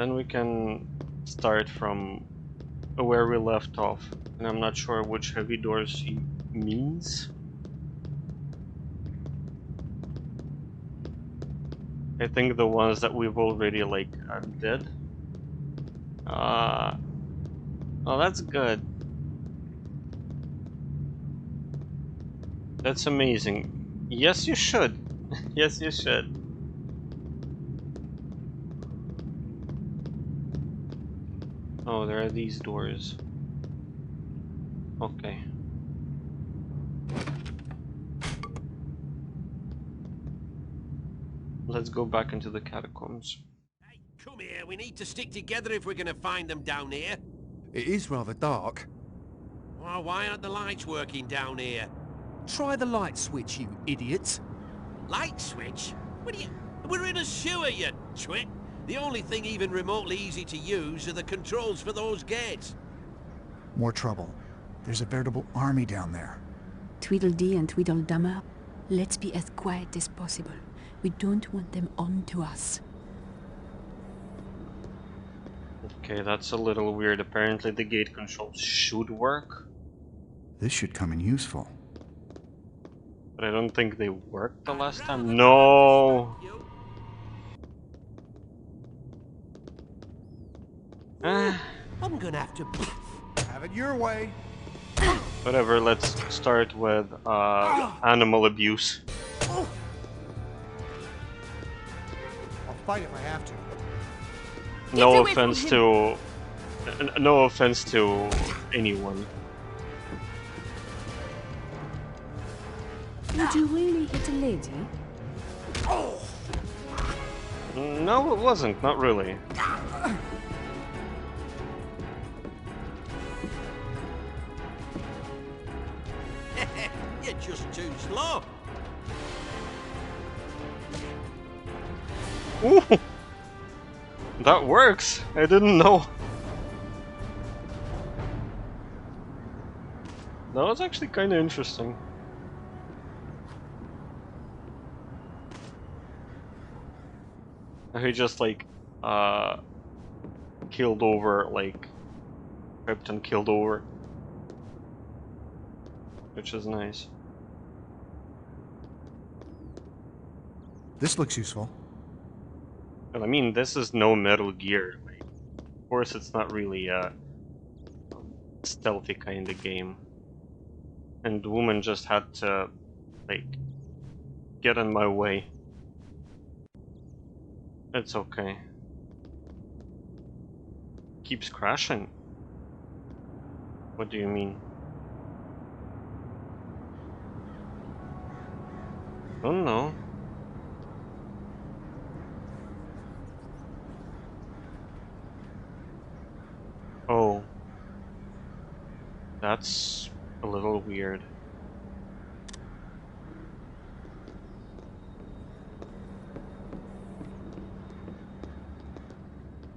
Then we can start from where we left off. And I'm not sure which heavy doors he means. I think the ones that we've already did. Oh, that's good. That's amazing. Yes, you should. Yes, you should. Oh, there are these doors. Okay. Let's go back into the catacombs. Hey, come here. We need to stick together if we're going to find them down here. It is rather dark. Well, why aren't the lights working down here? Try the light switch, you idiots. Light switch? What are you... We're in a sewer, you twit. The only thing even remotely easy to use are the controls for those gates. More trouble. There's a veritable army down there. Tweedledee and Tweedledummer, let's be as quiet as possible. We don't want them on to us. Okay, that's a little weird. Apparently the gate controls should work. This should come in useful. But I don't think they worked the last time. No! I'm gonna have to... Have it your way. Whatever, let's start with animal abuse. I'll fight if I have to. No offense to... No offense to anyone. Did you really hit a lady? No, it wasn't. Not really. You're just too slow. Ooh! That works! I didn't know. That was actually kind of interesting. He just killed over, tripped and killed over. Which is nice. This looks useful. Well, I mean, this is no Metal Gear. Of course, it's not really a stealthy kind of game. And the woman just had to, get in my way. It's okay. Keeps crashing. What do you mean? Oh no. Oh. That's a little weird.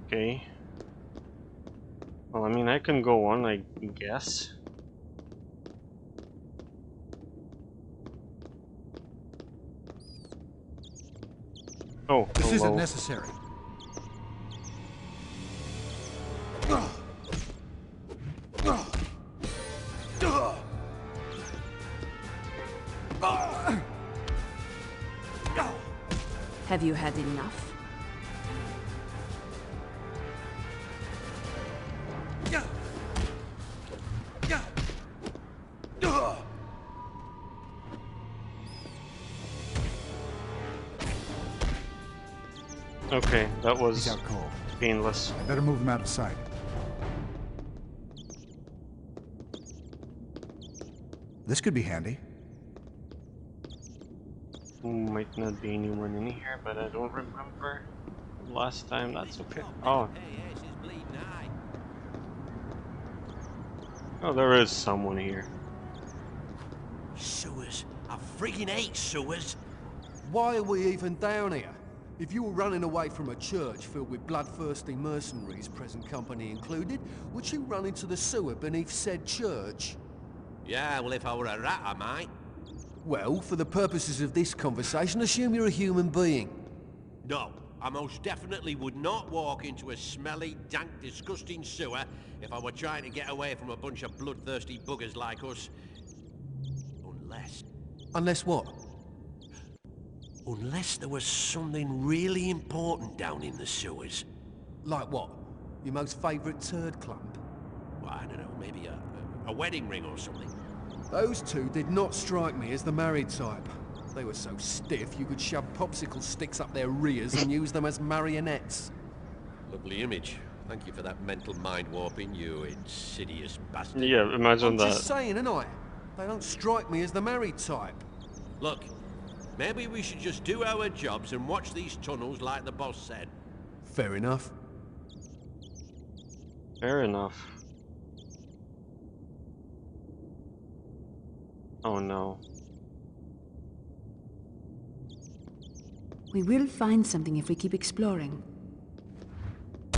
Okay. Well, I mean, I can go on, I guess. Oh, This hello. isn't necessary. Have you had enough? Okay, that was He's out cold. painless. I better move him out of sight. This could be handy. Might not be anyone in here, but I don't remember last time. That's okay. Oh, oh, there is someone here. Sewers. I friggin' hate sewers. Why are we even down here? If you were running away from a church filled with bloodthirsty mercenaries, present company included, would you run into the sewer beneath said church? Yeah, well, if I were a rat, I might. Well, for the purposes of this conversation, assume you're a human being. No, I most definitely would not walk into a smelly, dank, disgusting sewer if I were trying to get away from a bunch of bloodthirsty buggers like us. Unless... Unless what? Unless there was something really important down in the sewers. Like what? Your most favourite turd clump? Well, I don't know, maybe a wedding ring or something. Those two did not strike me as the married type. They were so stiff you could shove popsicle sticks up their rears and use them as marionettes. Lovely image. Thank you for that mental mind warping, you insidious bastard. Yeah, imagine I'm that. just saying, innit? They don't strike me as the married type. Look, maybe we should just do our jobs and watch these tunnels like the boss said. Fair enough. Fair enough. Oh no. We will find something if we keep exploring.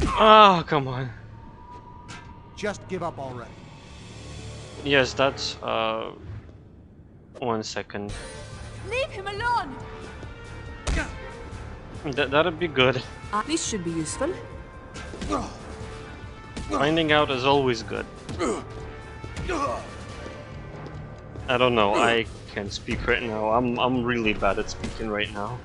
Ah, come on. Just give up already. Yes, that's 1 second. Leave him alone! That'd be good. This should be useful. Finding out is always good. I don't know, I can't speak right now. I'm really bad at speaking right now.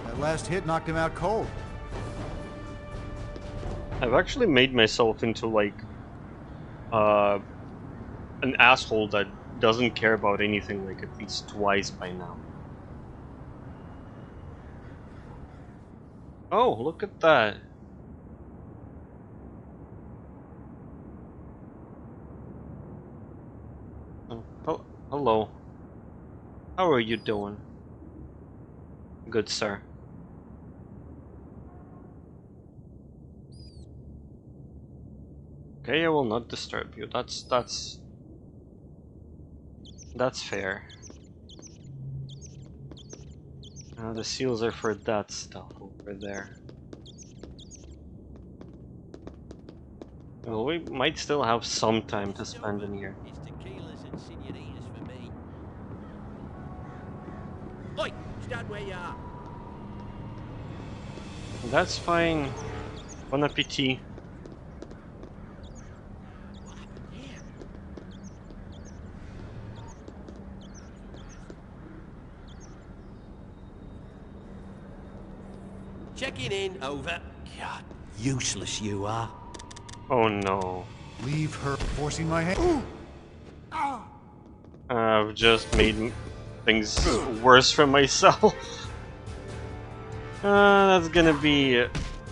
That last hit knocked him out cold. I've actually made myself into like an asshole that doesn't care about anything like at least twice by now. Oh, look at that. Oh, hello. How are you doing? Good, sir. Okay, I will not disturb you. That's fair. The seals are for that stuff over there. Well, we might still have some time to spend in here. It's tequilas and senoritas for me. Oi, stand where you are. That's fine. Bon appetit. What happened here? Checking in, over. God, useless you are. Oh no. Leave her forcing my hand. I've just made things worse for myself. That's gonna be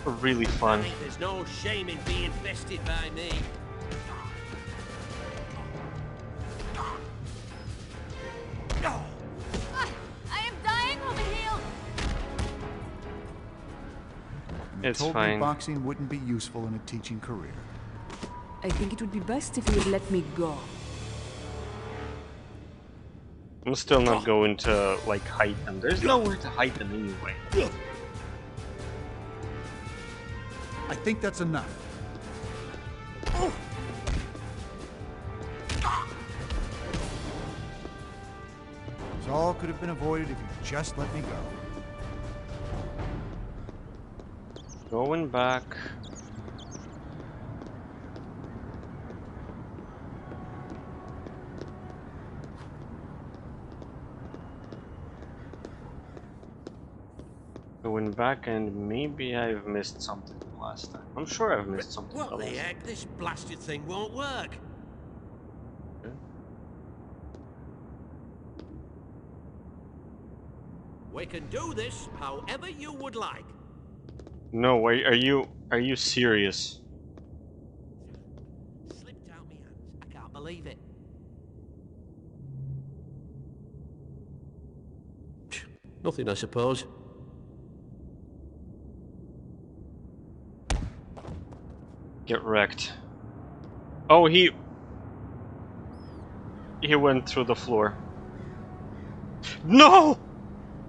really fun. There's no shame in being bested by me. I am dying over here! It's Told me fine. boxing wouldn't be useful in a teaching career. I think it would be best if you would let me go. I'm still not going to like hide them. There's nowhere to hide them anyway. I think that's enough. This all could have been avoided if you just let me go. Going back. Going back, and maybe I've missed something the last time. I'm sure I've missed something What the the last time. heck? This blasted thing won't work. Okay. We can do this however you would like. No, are you serious? Slipped out my hands. I can't believe it. Nothing, I suppose. Get wrecked. Oh, he went through the floor. No!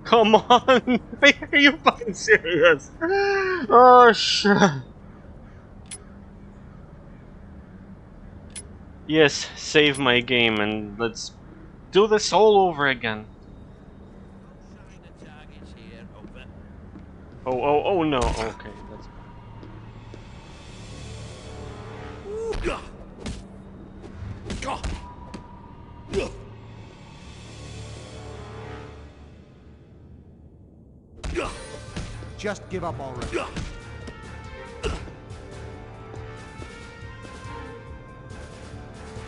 Come on! Are you fucking serious? Oh shit! Yes, save my game and let's do this all over again. Sign the targets here, over. Oh no, okay, that's... Just give up already.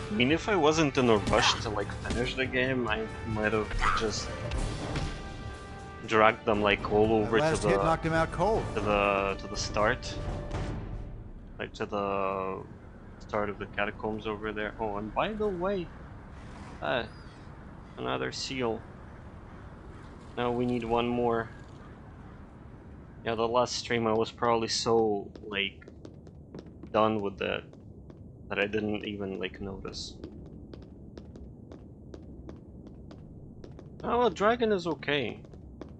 I mean, if I wasn't in a rush to like finish the game, I might have just dragged them like all over That last hit knocked him out cold. to the start, like to the start of the catacombs over there. Oh, and by the way, another seal. Now we need one more. Yeah, the last stream I was probably so like done with that I didn't even like notice. Oh, well, dragon is okay,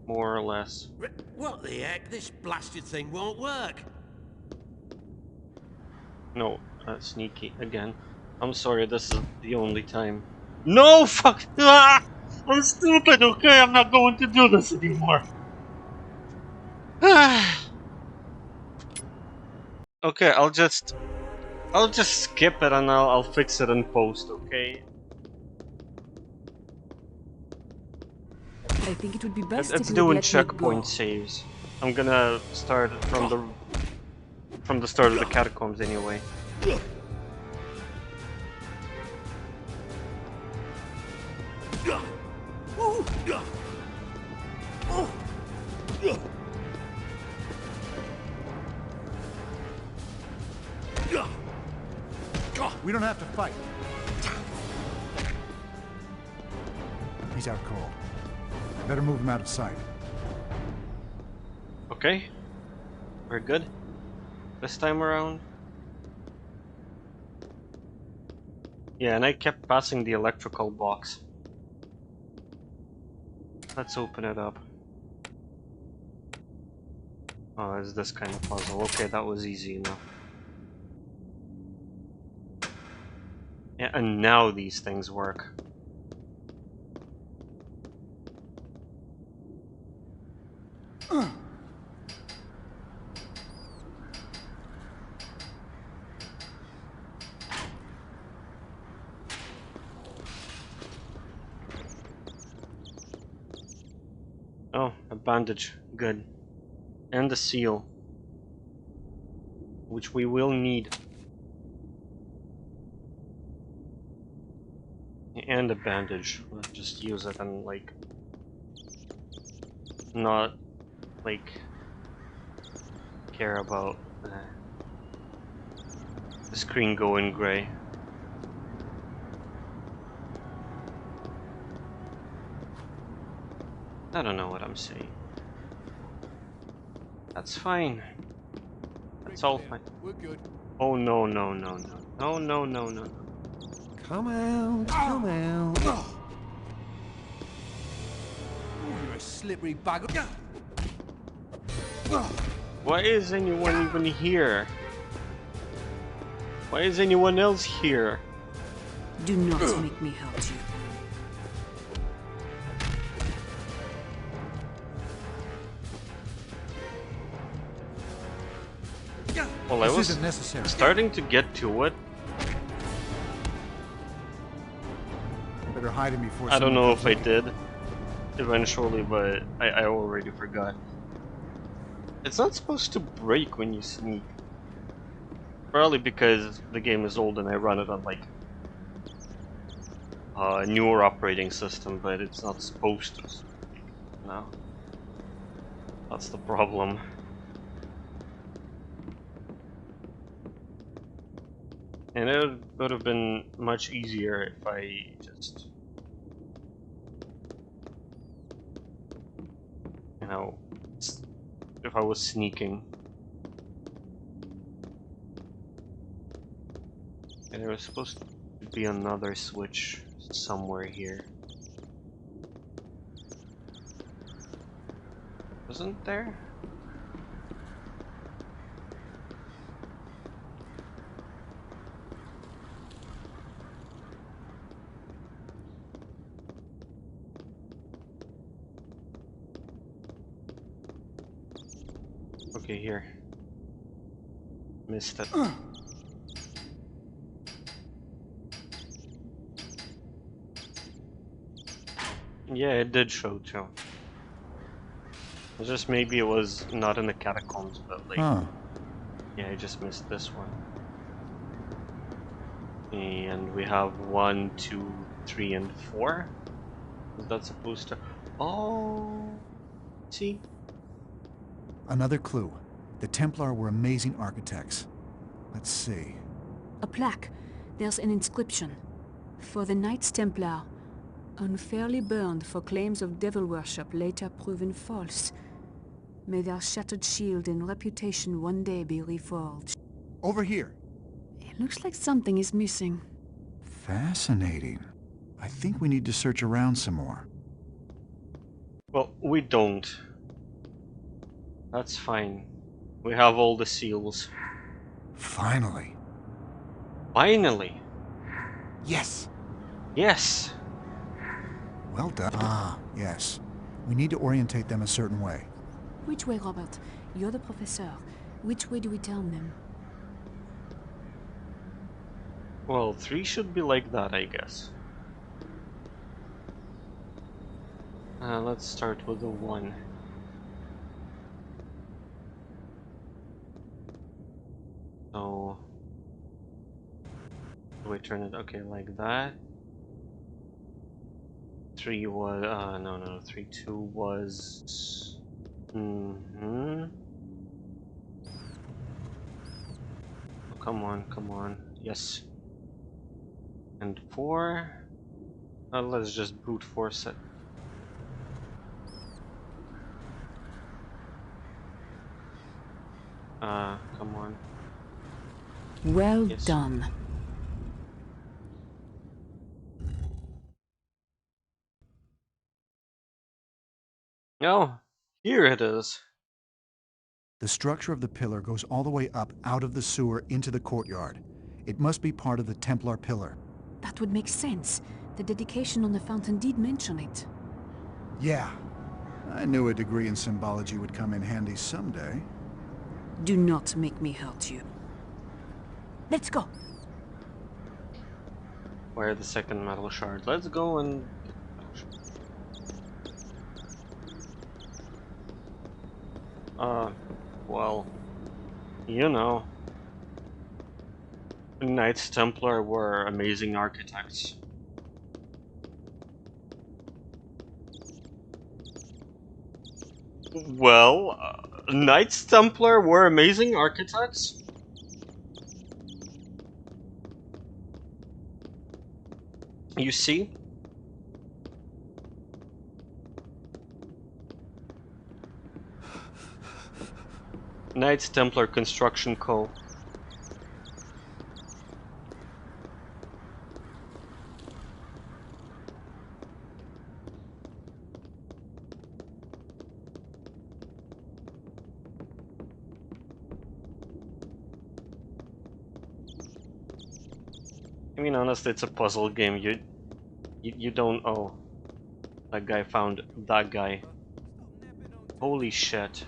more or less. What the heck? This blasted thing won't work. No, sneaky again. I'm sorry, this is the only time. No, fuck! Ah! I'm stupid, okay? I'm not going to do this anymore. Okay, I'll just skip it and I'll fix it in post, okay? I think it would be best It's if you doing would let me checkpoint go. saves. I'm gonna start from the start of the catacombs anyway. We don't have to fight. He's out cold. Better move him out of sight. Okay, we're good this time around. Yeah, and I kept passing the electrical box. Let's open it up. Oh, it's this kind of puzzle. Okay, that was easy enough. Yeah, and now these things work. Oh, a bandage. Good. And a seal. Which we will need. And a bandage. Let's just use it and like... not like... care about the screen going grey. I don't know what I'm saying. That's fine. That's all fine. We're good. Oh no no no no. No no no no no. Come out, come out. Oh, you're a slippery bugger. Why is anyone even here? Why is anyone else here? Do not make me hurt you. Well, I This was isn't necessary. starting to get to it. Better hide him before. I don't someone know comes if I looking. did eventually, but I already forgot. It's not supposed to break when you sneak. Probably because the game is old and I run it on like a newer operating system, but it's not supposed to. No. That's the problem. And it would have been much easier if I just, you know, if I was sneaking. And there was supposed to be another switch somewhere here. Wasn't there? Okay, here. Missed it. Yeah, it did show too. It's just maybe it was not in the catacombs, but like... Huh. Yeah, I just missed this one. And we have 1, 2, 3, and 4. Is that supposed to... Oh... See? Another clue. The Templar were amazing architects. Let's see. A plaque. There's an inscription. For the Knights Templar, unfairly burned for claims of devil worship later proven false. May their shattered shield and reputation one day be reforged. Over here. It looks like something is missing. Fascinating. I think we need to search around some more. Well, we don't. That's fine. We have all the seals. Finally. Finally! Yes. Yes! Well done. Ah, yes. We need to orientate them a certain way. Which way, Robert? You're the professor. Which way do we turn them? Well, 3 should be like that, I guess. Let's start with the 1. So... do we turn it, okay, like that? 3 was, no, 3, 2 was... Oh, come on, yes. And 4... let's just brute force it. Come on. Well Yes. done. Oh, here it is. The structure of the pillar goes all the way up out of the sewer into the courtyard. It must be part of the Templar pillar. That would make sense. The dedication on the fountain did mention it. Yeah. I knew a degree in symbology would come in handy someday. Do not make me hurt you. Let's go. Where the second metal shard? Let's go and... well... you know... Knights Templar were amazing architects. Well, Knights Templar were amazing architects? You see? Knights Templar Construction Co. I mean, honestly, it's a puzzle game. You don't... Oh. That guy found that guy. Holy shit.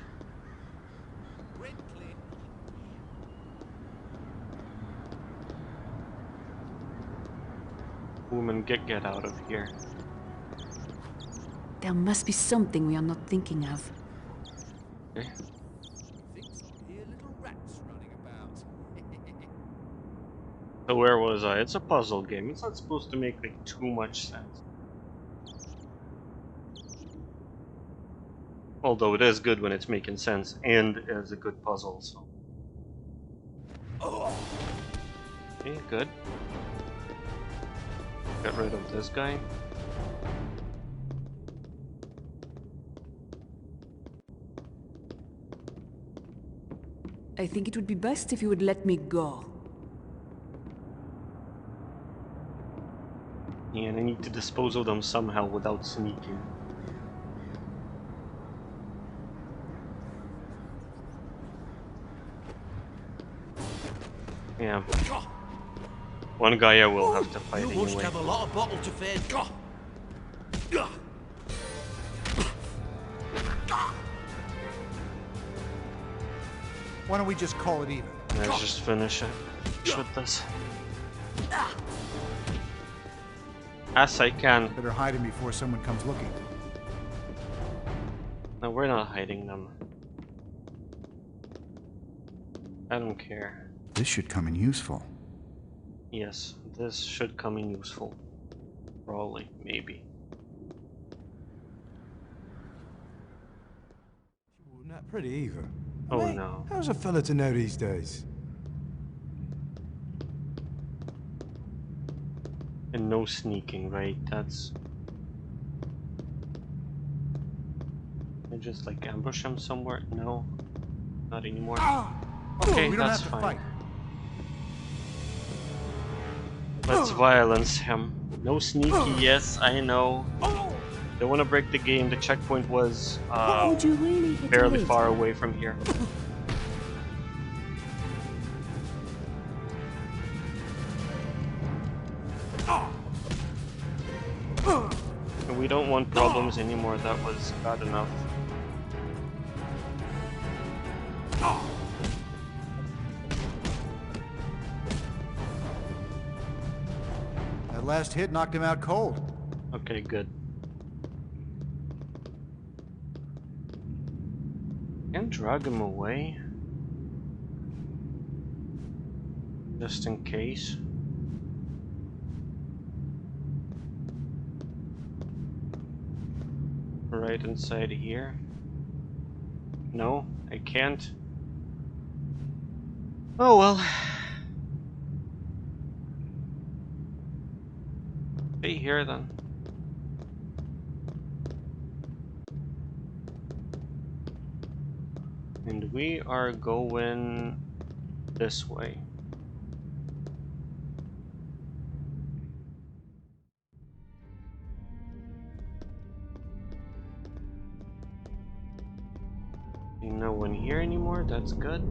Woman, get out of here. There must be something we are not thinking of. Okay. So where was I? It's a puzzle game. It's not supposed to make like too much sense. Although it is good when it's making sense and is a good puzzle, so. Okay, good. Get rid of this guy. I think it would be best if you would let me go. Yeah, and I need to dispose of them somehow without sneaking. Yeah. One guy I will have to fight You anyway. must have a lot of bottle to face. Why don't we just call it even? Let's just finish it with this. As I can. Better hide him before someone comes looking. No, we're not hiding them. I don't care. This should come in useful. Yes, this should come in useful. Probably, maybe. Not pretty either. Oh Mate, no. how's a fella to know these days? And no sneaking, right? That's... I just like ambush him somewhere? No. Not anymore. Okay, we don't that's have to fine. fight. Let's violence him. No sneaky, yes, I know. Don't want to break the game. The checkpoint was Would you really hit fairly it? far away from here. And we don't want problems anymore. That was bad enough. That last hit knocked him out cold. Okay, good. Can drag him away. Just in case. Right inside here. No, I can't. Oh well. Stay here then. And we are going this way. No one here anymore, that's good.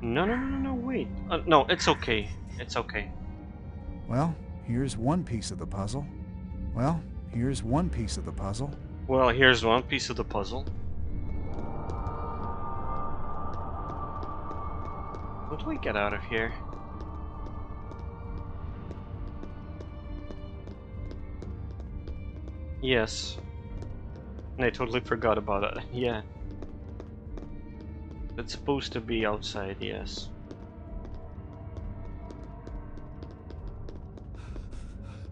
No, wait. No, it's okay. It's okay. Well, here's one piece of the puzzle. Well, here's one piece of the puzzle. Well, here's one piece of the puzzle. How do we get out of here? Yes. And I totally forgot about it. Yeah. It's supposed to be outside, yes.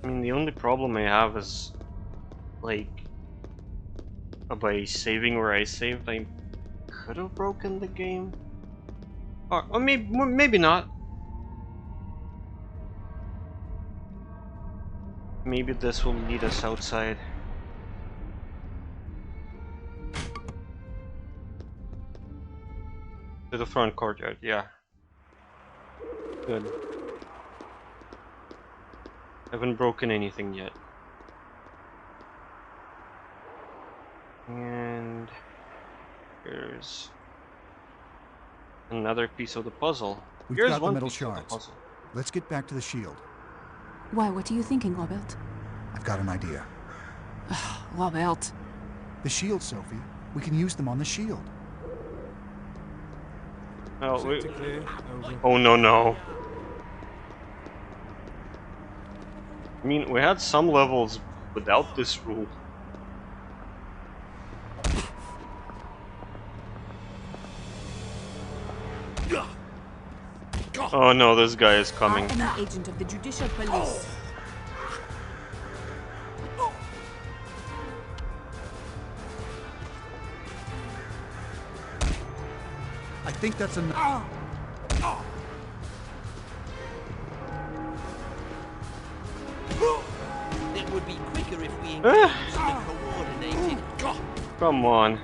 I mean, the only problem I have is, like, by saving where I saved, I could have broken the game. Or maybe not. Maybe this will lead us outside. To the front courtyard, yeah. Good. Haven't broken anything yet. And here's another piece of the puzzle. We've Here's got the one metal piece of the shards. puzzle. Let's get back to the shield. Why, what are you thinking, Robert? I've got an idea. Robert. The shield, Sophie. We can use them on the shield. Oh, Sector clear. Over. oh no. I mean, we had some levels without this rule. Oh no, this guy is coming. I am an agent of the Judicial Police. I think that's enough. It would be quicker if we engaged in a coordinated... Come on,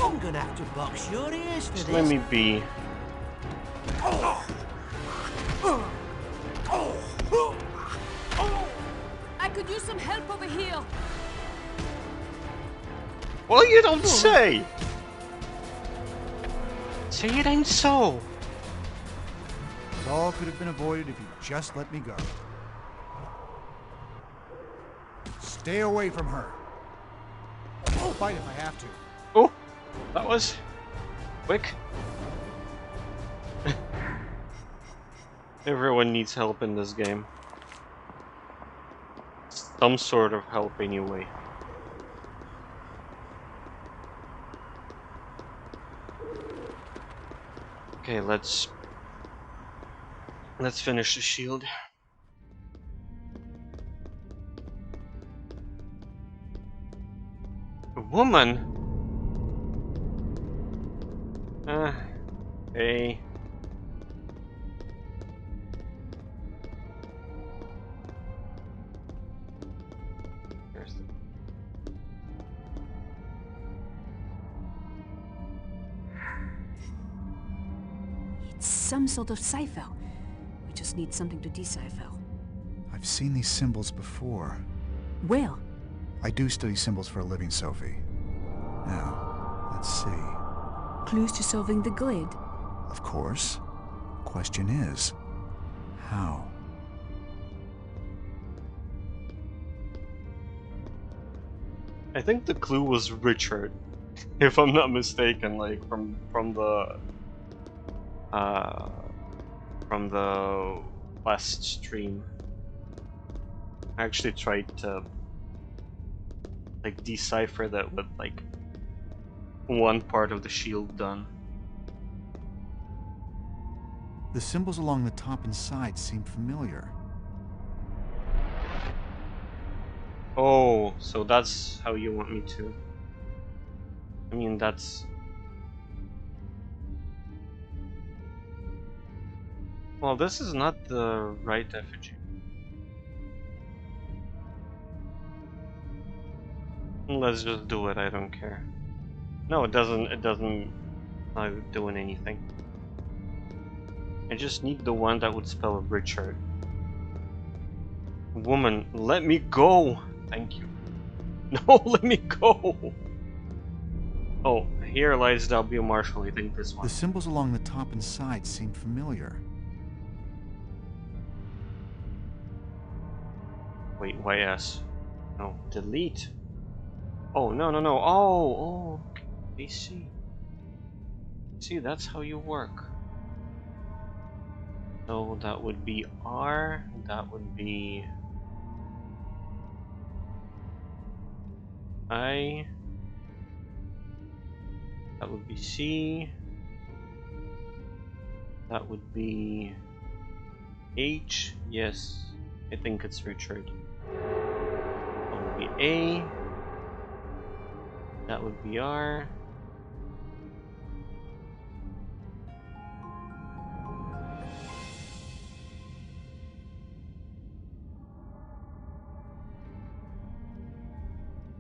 I'm gonna have to box your ears for just this. let me be. I could use some help over here. Well, you don't say! Say it ain't so. It all could have been avoided if you just let me go. Stay away from her. I'll fight if I have to. Oh, that was quick. Everyone needs help in this game. Some sort of help anyway. Okay, let's finish the shield. A woman? Hey. There's the... It's some sort of cipher. We just need something to decipher. I've seen these symbols before. Well, I do study symbols for a living, Sophie. Now, let's see. clues to solving the grid. Of course. Question is, how? I think the clue was Richard, if I'm not mistaken, like from the last stream. I actually tried to like decipher that with like one part of the shield done. The symbols along the top and side seem familiar. Oh, so that's how you want me to. I mean, that's... Well, this is not the right effigy. Let's just do it, I don't care. No, it doesn't not doing anything. I just need the one that would spell Richard. Woman, let me go! Thank you. No, let me go! Oh, here lies W. Marshall, I think this one. The symbols along the top and side seem familiar. Wait, YS. No, delete. Oh, no. Oh, I see. See, that's how you work. So that would be R, that would be I, that would be C, that would be H, yes, I think it's Richard. That would be A, that would be R.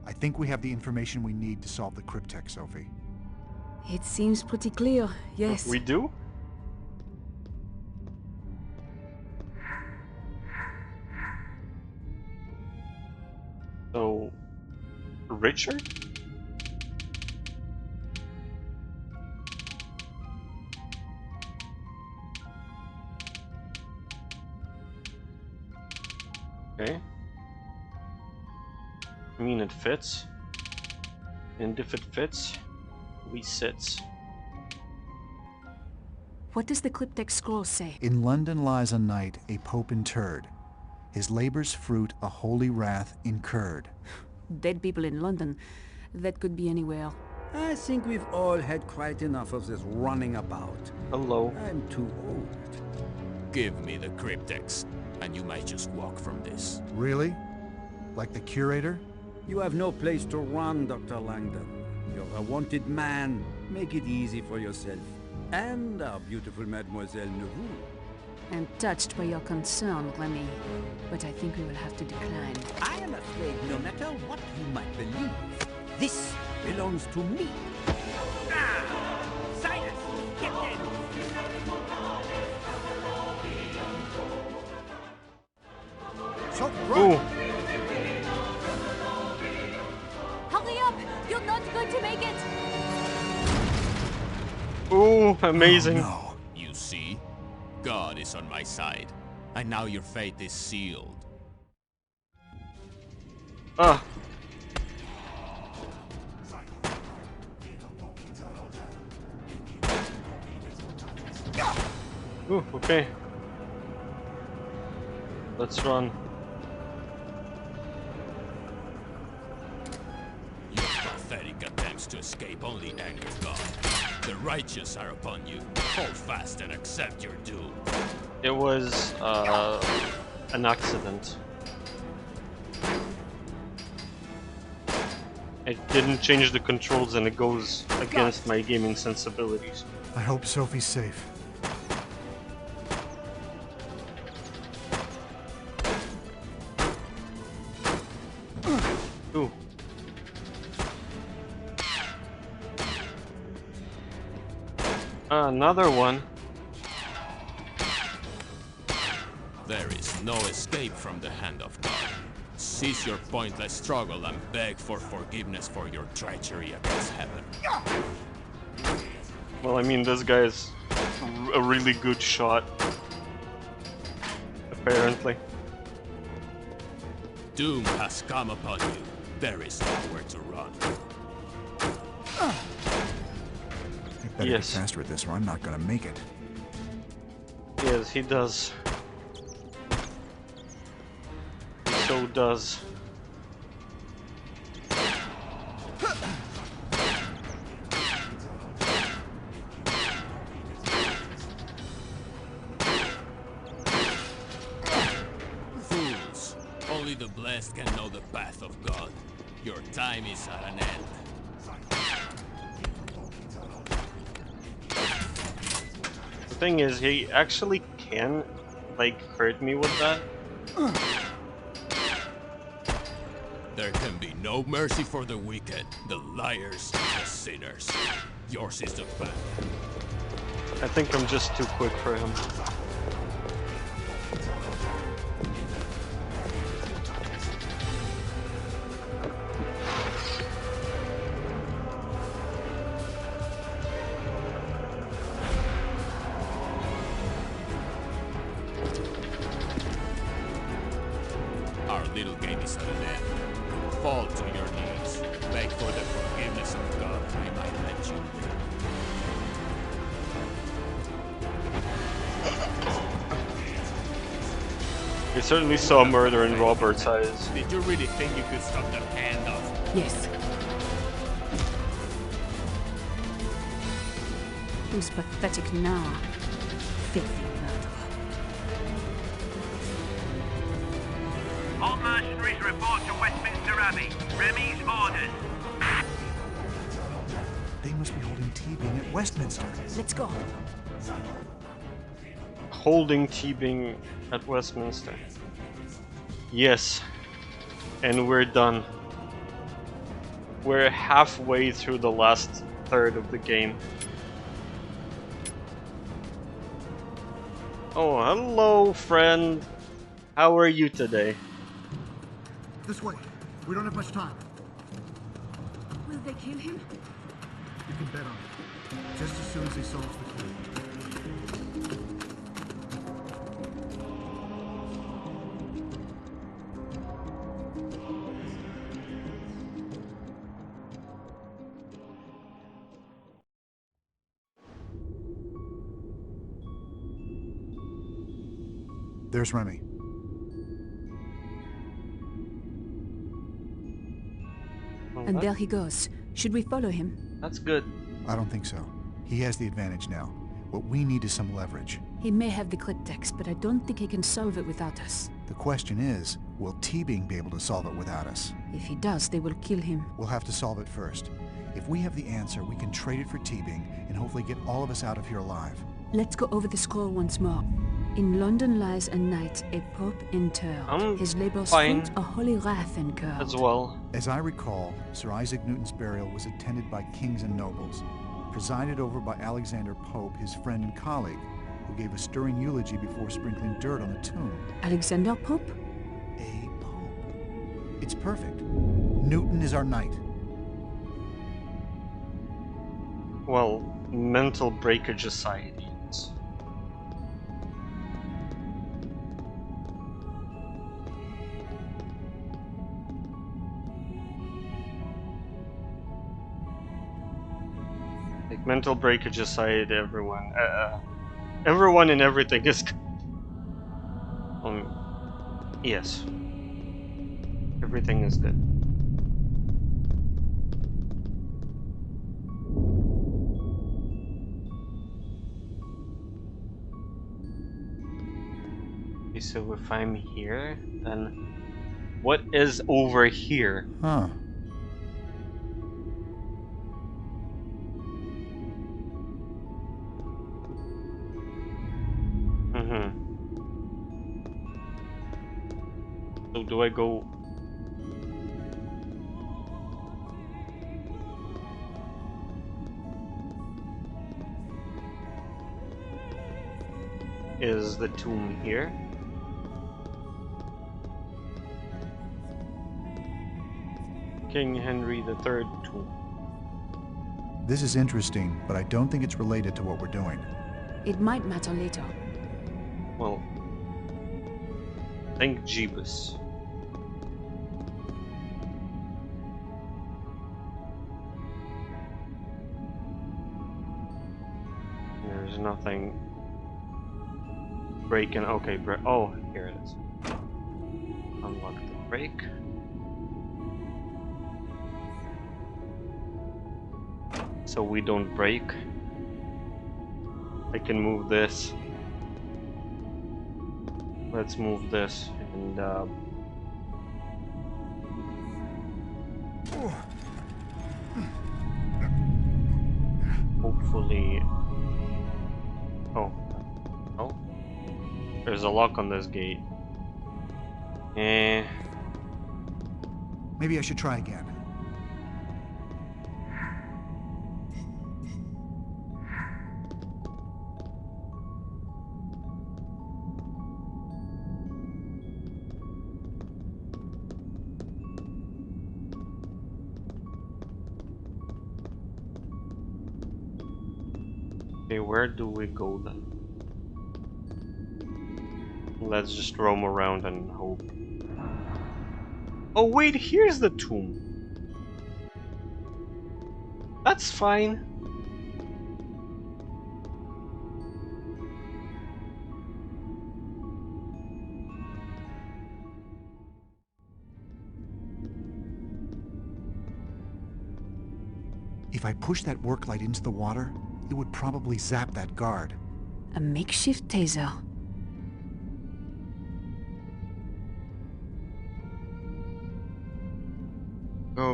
I think we have the information we need to solve the cryptech, Sophie. It seems pretty clear, yes. We do? So, Richard? Okay. I mean, it fits. And if it fits, we sit. What does the cryptic scroll say? In London lies a knight, a pope interred. His labor's fruit a holy wrath incurred. Dead people in London. That could be anywhere. I think we've all had quite enough of this running about. Hello. I'm too old. Give me the cryptex, and you may just walk from this. Really? Like the curator? You have no place to run, Dr. Langdon. You're a wanted man. Make it easy for yourself. And our beautiful Mademoiselle Neveu. I'm touched by your concern, Remy, but I think we will have to decline. I am afraid no matter what you might believe, this belongs to me. Ah! Silas, get in! So, Ooh. Hurry up! You're not going to make it! Ooh, amazing. Oh, no. You see? God is on my side. And now your fate is sealed. Ah. Ooh, okay. Let's run. Your pathetic attempts to escape only anger God. The righteous are upon you. Hold fast and accept your doom. It was an accident. It didn't change the controls and it goes against my gaming sensibilities. I hope Sophie's safe. Ooh. Another one. There is no escape from the hand of God. Cease your pointless struggle and beg for forgiveness for your treachery against heaven. Well, I mean, this guy is a really good shot. Apparently. Doom has come upon you. There is nowhere to run. I better Yes. get faster at this or I'm not gonna make it. Yes, he does. He so does. Fools! Only the blessed can know the path of God. Your time is at an end. The thing is, he actually can, like, hurt me with that. There can be no mercy for the wicked, the liars, the sinners. Yours is the path. I think I'm just too quick for him. Our little game is at an end. Fall to your knees. Beg for the forgiveness of God I might let you live. You certainly saw murder in Robert's eyes. Did you really think you could stop the hand of... Yes. Who's pathetic now? Filthy murderer. All mercenaries report to Westminster Abbey. Remy's orders. They must be holding Teabing at Westminster. Let's go. Holding Teabing at Westminster. Yes. And we're done. We're halfway through the last third of the game. Oh, hello, friend. How are you today? This way. We don't have much time. Will they kill him? You can bet on it. Just as soon as he solves the clue. There's Remy. And there he goes. Should we follow him? That's good. I don't think so. He has the advantage now. What we need is some leverage. He may have the cryptex, but I don't think he can solve it without us. The question is, will Teabing be able to solve it without us? If he does, they will kill him. We'll have to solve it first. If we have the answer, we can trade it for Teabing and hopefully get all of us out of here alive. Let's go over the scroll once more. In London lies a knight, a pope interred. His labours fine. fruit, a holy wrath incurred. As well. As I recall, Sir Isaac Newton's burial was attended by kings and nobles, presided over by Alexander Pope, his friend and colleague, who gave a stirring eulogy before sprinkling dirt on the tomb. Alexander Pope? A pope. It's perfect. Newton is our knight. Well, Mental breakage society. Like mental breakage aside, everyone and everything is. Yes, everything is good. Okay, so if I'm here, then what is over here? Huh. So do I go? Is the tomb here? King Henry III tomb. This is interesting, but I don't think it's related to what we're doing. It might matter later. Well, thank Jeebus. There's nothing breaking. Okay, oh, here it is. Unlock the break. So we don't break. I can move this. Let's move this and hopefully. Oh, oh, there's a lock on this gate. Maybe I should try again. Okay, where do we go then? Let's just roam around and hope. Oh wait, here's the tomb. That's fine. If I push that work light into the water, it would probably zap that guard. A makeshift taser.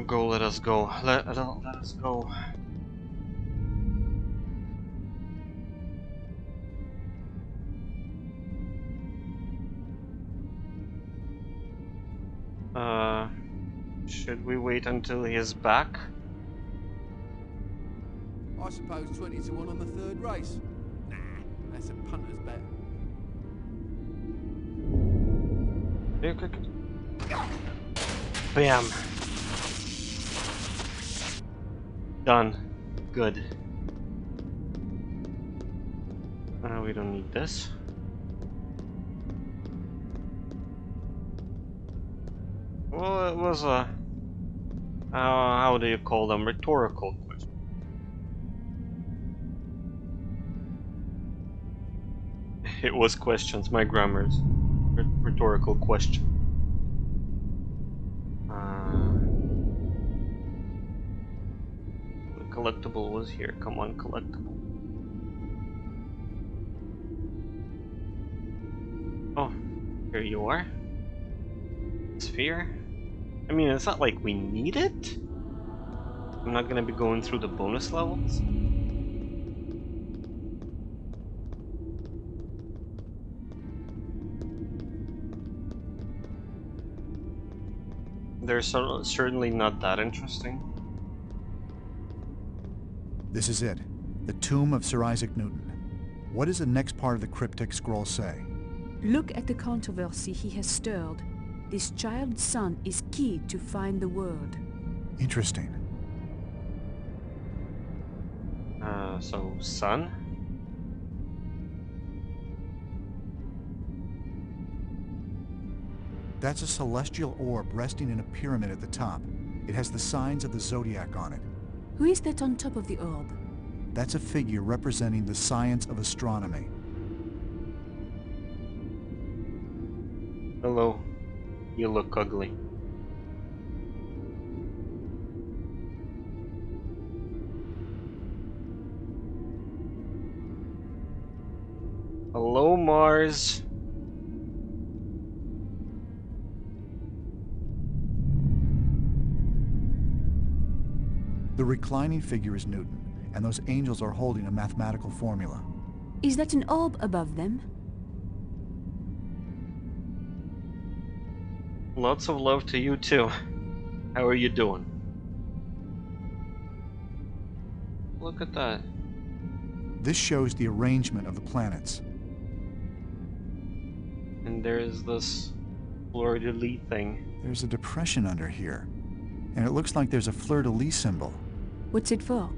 Go, let us go. Let us go. Should we wait until he is back? I suppose 20 to 1 on the third race. Nah, that's a punter's bet. Bam. Done. Good. We don't need this. Well, it was a... how do you call them? Rhetorical question. It was questions, my grammar's rhetorical question. The collectible was here. Come on, collectible. Oh, here you are. Sphere. I mean, it's not like we need it. I'm not gonna be going through the bonus levels. They're certainly not that interesting. This is it. The tomb of Sir Isaac Newton. What does the next part of the cryptic scroll say? Look at the controversy he has stirred. This child's son is key to find the word. Interesting. So, sun? That's a celestial orb resting in a pyramid at the top. It has the signs of the zodiac on it. Who is that on top of the orb? That's a figure representing the science of astronomy. Hello. You look ugly. Hello, Mars. The reclining figure is Newton, and those angels are holding a mathematical formula. Is that an orb above them? Lots of love to you too. How are you doing? Look at that. This shows the arrangement of the planets. And there's this fleur-de-lis thing. There's a depression under here, and it looks like there's a fleur-de-lis symbol. What's it for?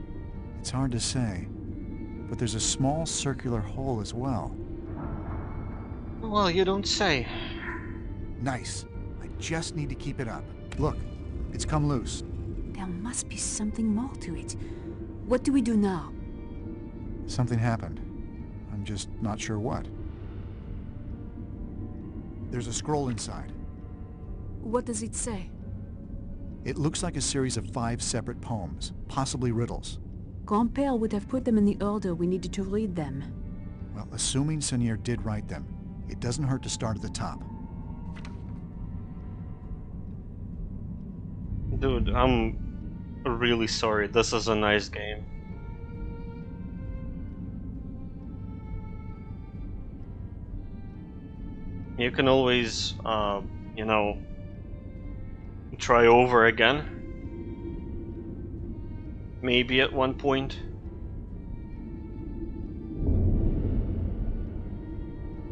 It's hard to say, but there's a small circular hole as well. Well, you don't say. Nice. I just need to keep it up. Look, it's come loose. There must be something more to it. What do we do now? Something happened. I'm just not sure what. There's a scroll inside. What does it say? It looks like a series of 5 separate poems, possibly riddles. Grand-Père would have put them in the order we needed to read them. Well, assuming Saunière did write them, it doesn't hurt to start at the top. Dude, I'm really sorry. This is a nice game. You can always, you know, try over again. Maybe at one point.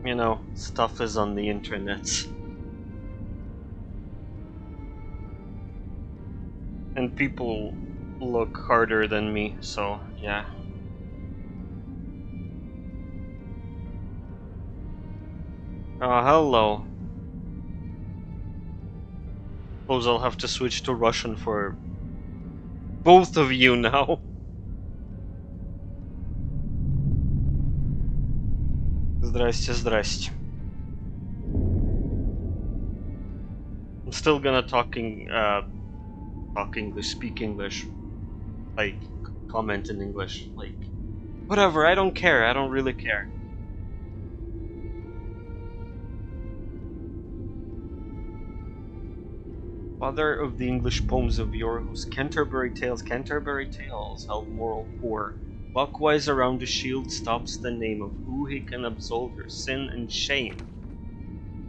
You know, stuff is on the internet. And people look harder than me, so yeah. Hello. Suppose I'll have to switch to Russian for both of you now. Здрасте, здрасте. I'm still gonna talk English, speak English, like, comment in English, like, whatever, I don't care, I don't really care. Father of the English poems of yore, whose Canterbury Tales held moral core. Clockwise around the shield stops the name of who he can absolve your sin and shame.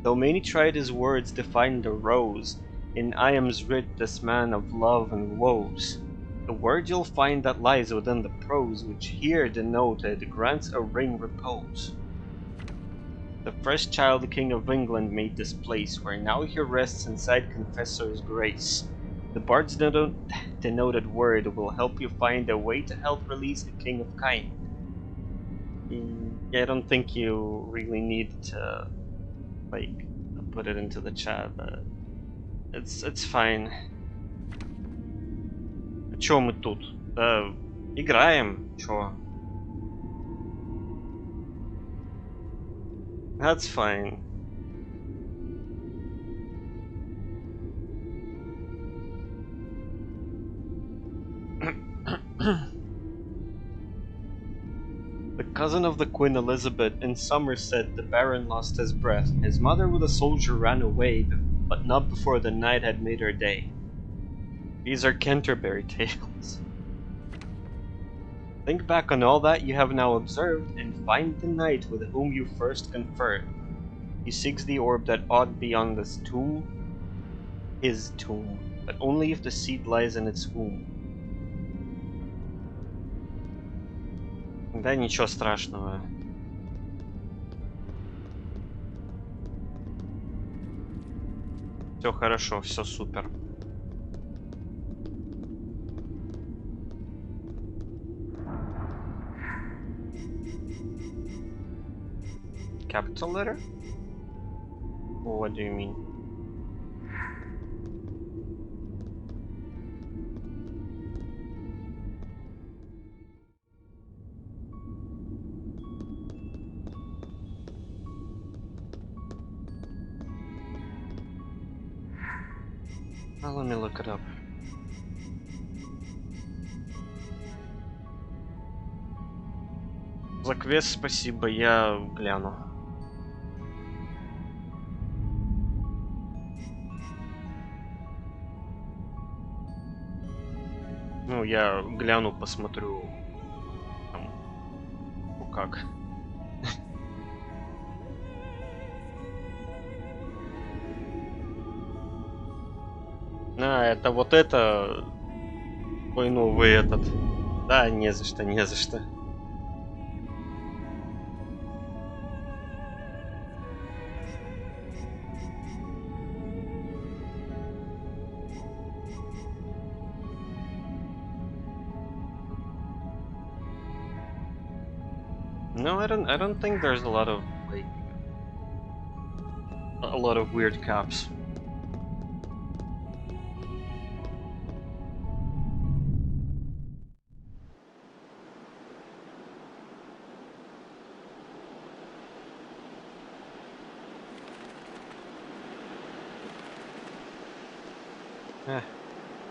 Though many tried his words define the rose, in Iam's writ this man of love and woes. The word you'll find that lies within the prose, which here denoted grants a ring repose. The first child king of England made this place, where now he rests inside confessor's grace. The bard's denoted word will help you find a way to help release the king of kind. Yeah, I don't think you really need to, like, put it into the chat, but it's fine. Чё мы тут? Да, играем, чё? That's fine. The cousin of the Queen Elizabeth in Somerset, the Baron lost his breath. His mother with a soldier ran away, but not before the night had made her day. These are Canterbury Tales. Think back on all that you have now observed, and find the knight with whom you first conferred. He seeks the orb that ought beyond this tomb, his tomb, but only if the seed lies in its womb. Да ничего страшного. Все хорошо, все супер. Capital letter? What do you mean? Well, let me look it up. За квест спасибо, я гляну. Ну, я гляну, посмотрю. Там, ну как. А, это вот это... Ой, ну вы этот... Да, не за что, не за что. No, I don't think there's a lot of like a lot of weird caps.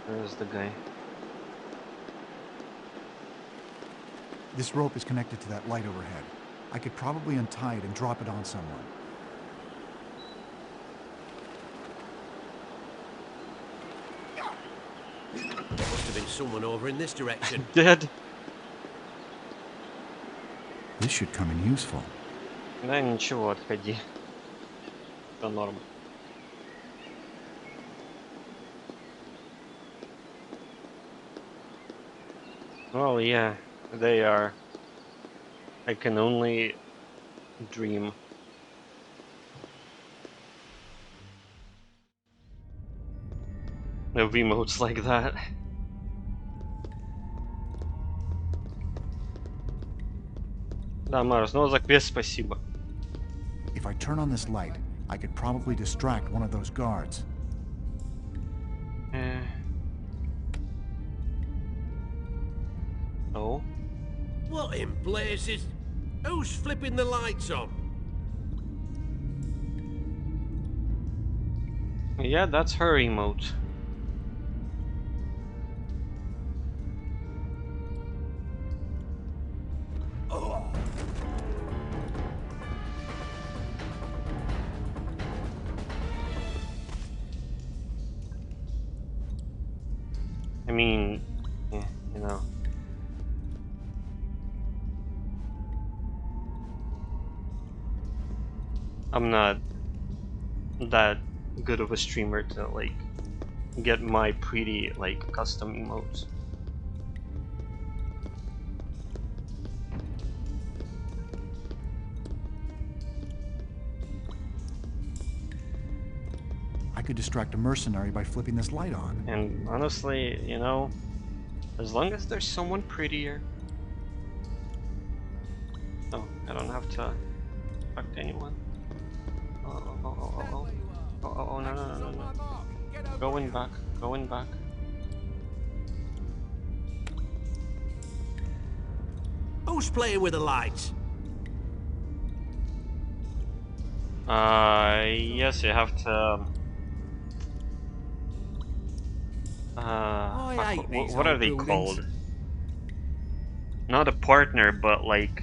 There's the guy. This rope is connected to that light overhead. I could probably untie it and drop it on someone. There must have been someone over in this direction. Dead. This should come in useful. Да, ничего, отходи. Это норм. Well, yeah, they are. I can only dream. Of emotes like that. Да, Марс, ну за квест спасибо. If I turn on this light, I could probably distract one of those guards. Oh? What in blazes? Who's flipping the lights on? Yeah, that's her emote. I mean, yeah, you know. I'm not that good of a streamer to like get my pretty like custom emotes. I could distract a mercenary by flipping this light on. And honestly, you know, as long as there's someone prettier. Oh, I don't have to talk to anyone. Oh, no. Going back. Who's playing with the lights? Yes, you have to. What are they called? Not a partner, but like.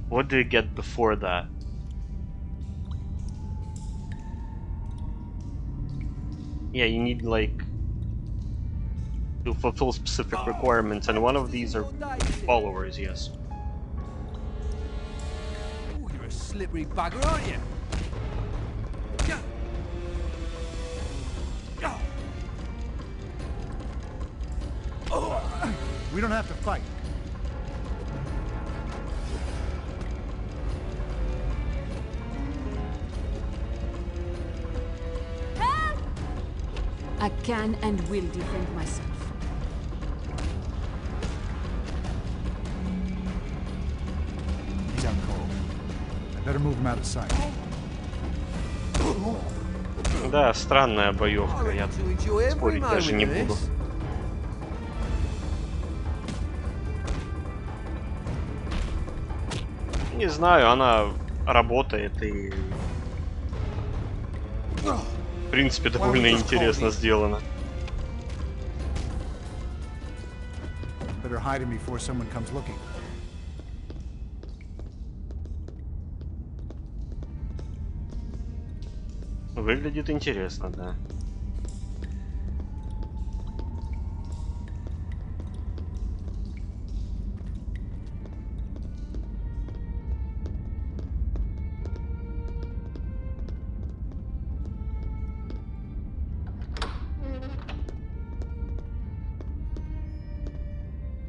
What do you get before that? Yeah, you need like to fulfill specific requirements, and one of these are followers, yes. Oh, you're a slippery bugger, aren't you? We don't have to fight. I can and will defend myself. He's out cold. Better move him out of sight. Да, странная боевка, I я reckon to enjoy every спорить даже moment не of буду. this. Не знаю, она работает и... В принципе, довольно интересно сделано. Better hide him before someone comes looking. Выглядит интересно, да.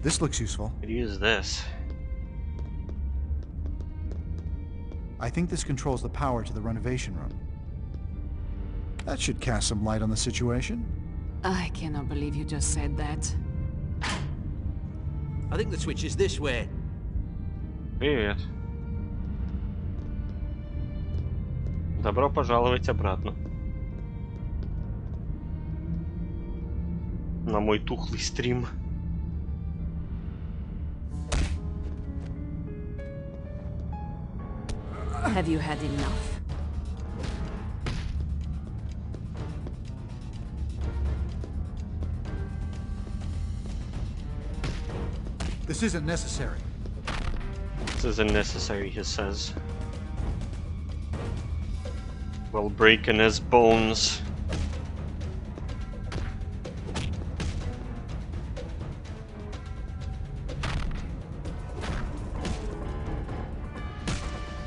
This looks useful. Could use this. I think this controls the power to the renovation room. That should cast some light on the situation. I cannot believe you just said that. I think the switch is this way. Привет. Добро пожаловать обратно. На мой тухлый стрим. Have you had enough? This isn't necessary. This isn't necessary, he says. While breaking his bones.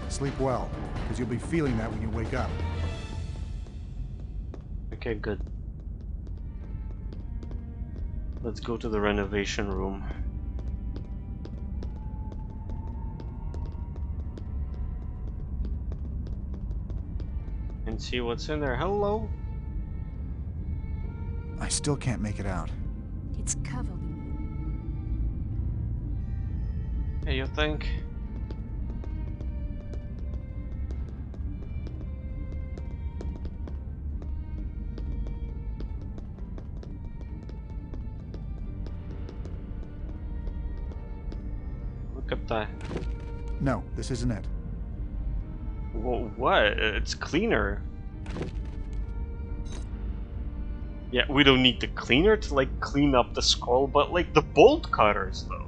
Sleep well, because you'll be feeling that when you wake up. Okay, good. Let's go to the renovation room. And see what's in there. Hello? I still can't make it out. It's covered in... Hey, you think? Look at that. No, this isn't it. What? It's cleaner. Yeah, we don't need the cleaner to like clean up the skull, but like the bolt cutters though.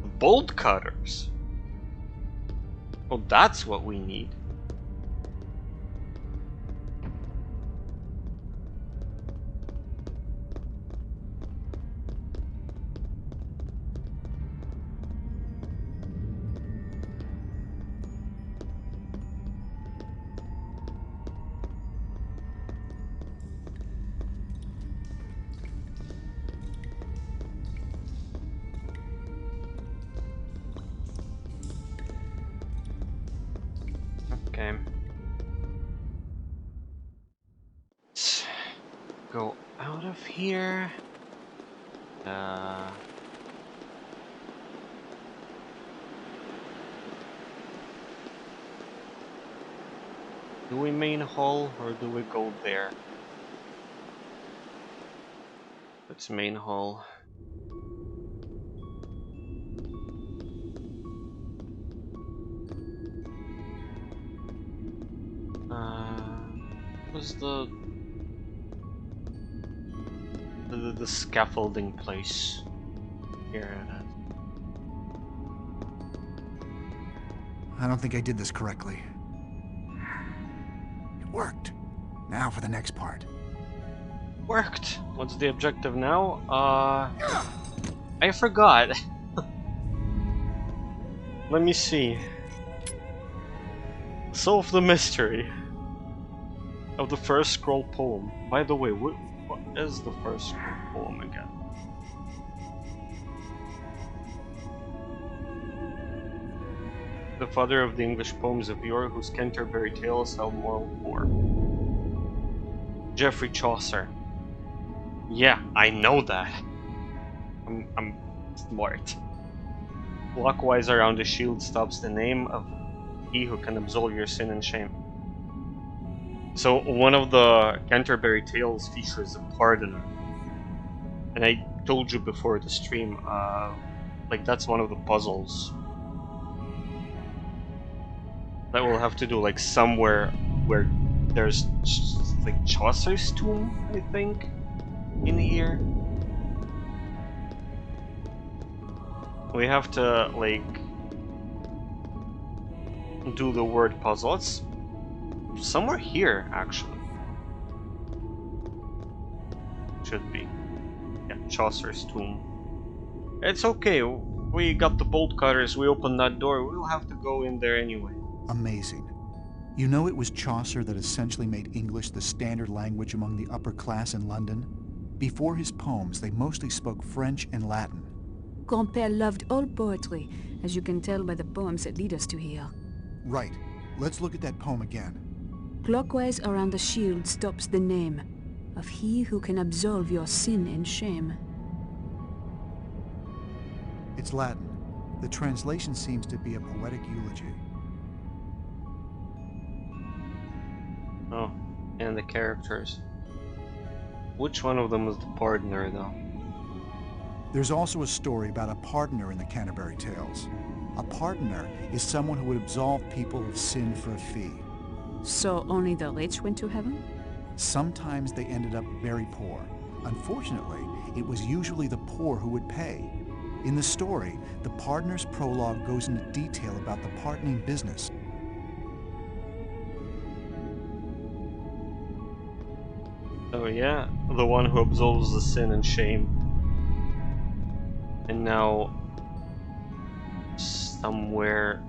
The bolt cutters. Oh, that's what we need. Okay. Let's go out of here. Do we main hall or do we go there? Let's main hall. Was the scaffolding place? Here it is. I don't think I did this correctly. It worked. Now for the next part. Worked. What's the objective now? I forgot. Let me see. Solve the mystery of the first scroll poem. By the way, what is the first scroll poem again? The father of the English poems of yore, whose Canterbury Tales held moral core. Geoffrey Chaucer. Yeah, I know that. I'm smart. Clockwise around the shield stops the name of he who can absolve your sin and shame. So one of the Canterbury Tales features a pardoner. And I told you before the stream, like that's one of the puzzles that we'll have to do, like somewhere where there's like Chaucer's tomb, I think, in here. We have to like do the word puzzle. It's somewhere here, actually. Should be. Yeah, Chaucer's tomb. It's okay. We got the bolt cutters. We opened that door. We'll have to go in there anyway. Amazing. You know it was Chaucer that essentially made English the standard language among the upper class in London? Before his poems, they mostly spoke French and Latin. Grand-père loved all poetry, as you can tell by the poems that lead us to here. Right. Let's look at that poem again. Clockwise around the shield stops the name of he who can absolve your sin and shame. It's Latin. The translation seems to be a poetic eulogy. Oh, and the characters. Which one of them is the pardoner, though? There's also a story about a pardoner in the Canterbury Tales. A pardoner is someone who would absolve people of sin for a fee. So only the rich went to heaven? Sometimes they ended up very poor. Unfortunately, it was usually the poor who would pay. In the story, the pardoner's prologue goes into detail about the pardoning business. Oh yeah, the one who absolves the sin and shame. And now, somewhere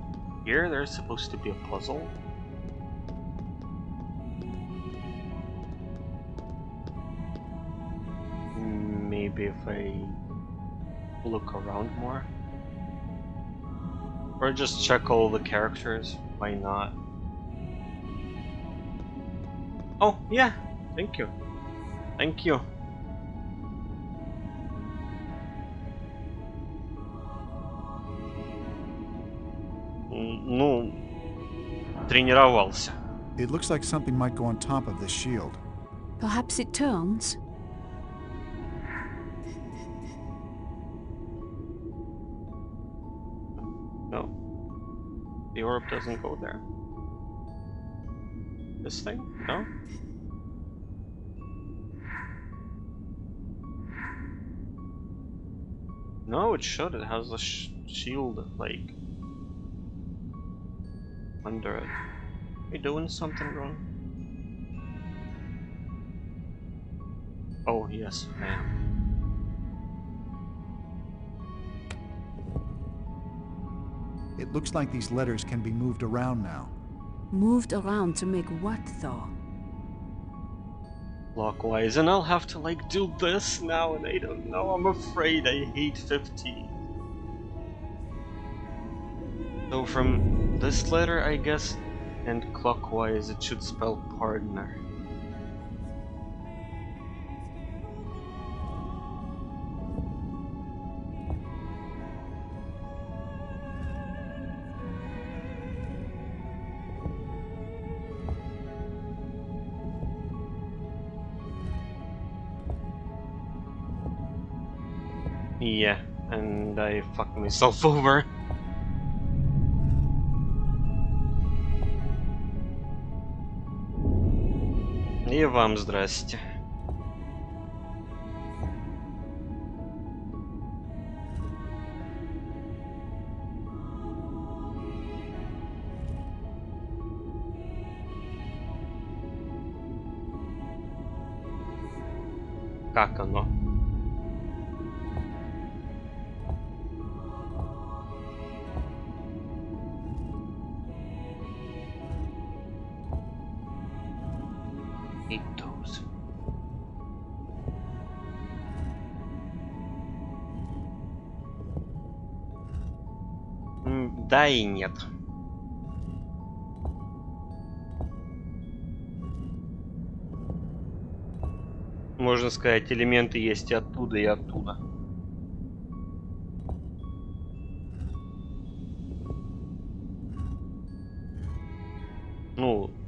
here, there's supposed to be a puzzle. Maybe if I look around more. Or just check all the characters, why not? Oh, yeah, thank you. Thank you. Ну, тренировался. It looks like something might go on top of this shield. Perhaps it turns? No. The orb doesn't go there. This thing? No? No, it should. It has a shield, like, under it. Are we doing something wrong? Oh, yes, I am. It looks like these letters can be moved around now. Moved around to make what, though? Clockwise, and I'll have to, like, do this now, and I don't know. I'm afraid I hate 15. So from this letter, I guess, and clockwise, it should spell pardoner. Yeah, and I fucked myself over. И вам здрасте. Как оно? Eat those. Да и нет. Можно сказать, элементы есть и оттуда, и оттуда.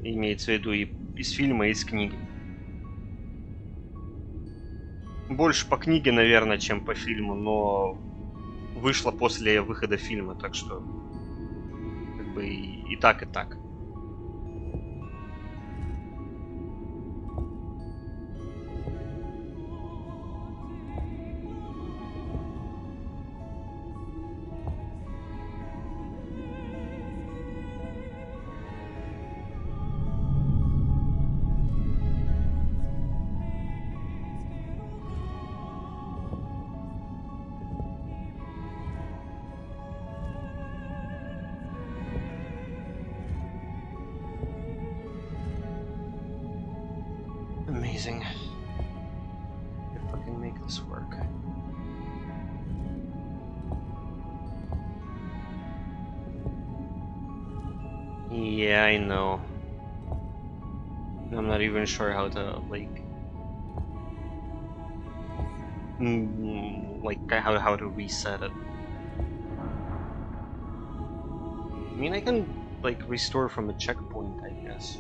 Имеется в виду и из фильма, и из книги. Больше по книге, наверное, чем по фильму, но вышло после выхода фильма, так что как бы и так, и так. Amazing. If I can make this work. Yeah, I know. I'm not even sure how to like how to reset it. I mean, I can like restore from a checkpoint, I guess.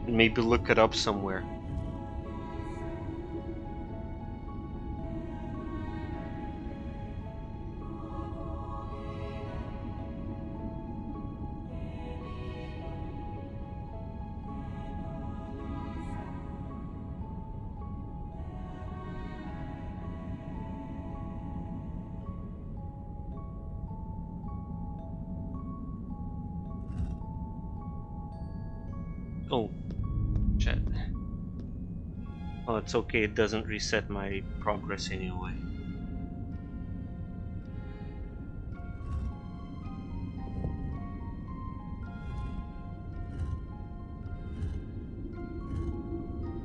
And maybe look it up somewhere. Oh, shit. Oh, it's okay, it doesn't reset my progress anyway.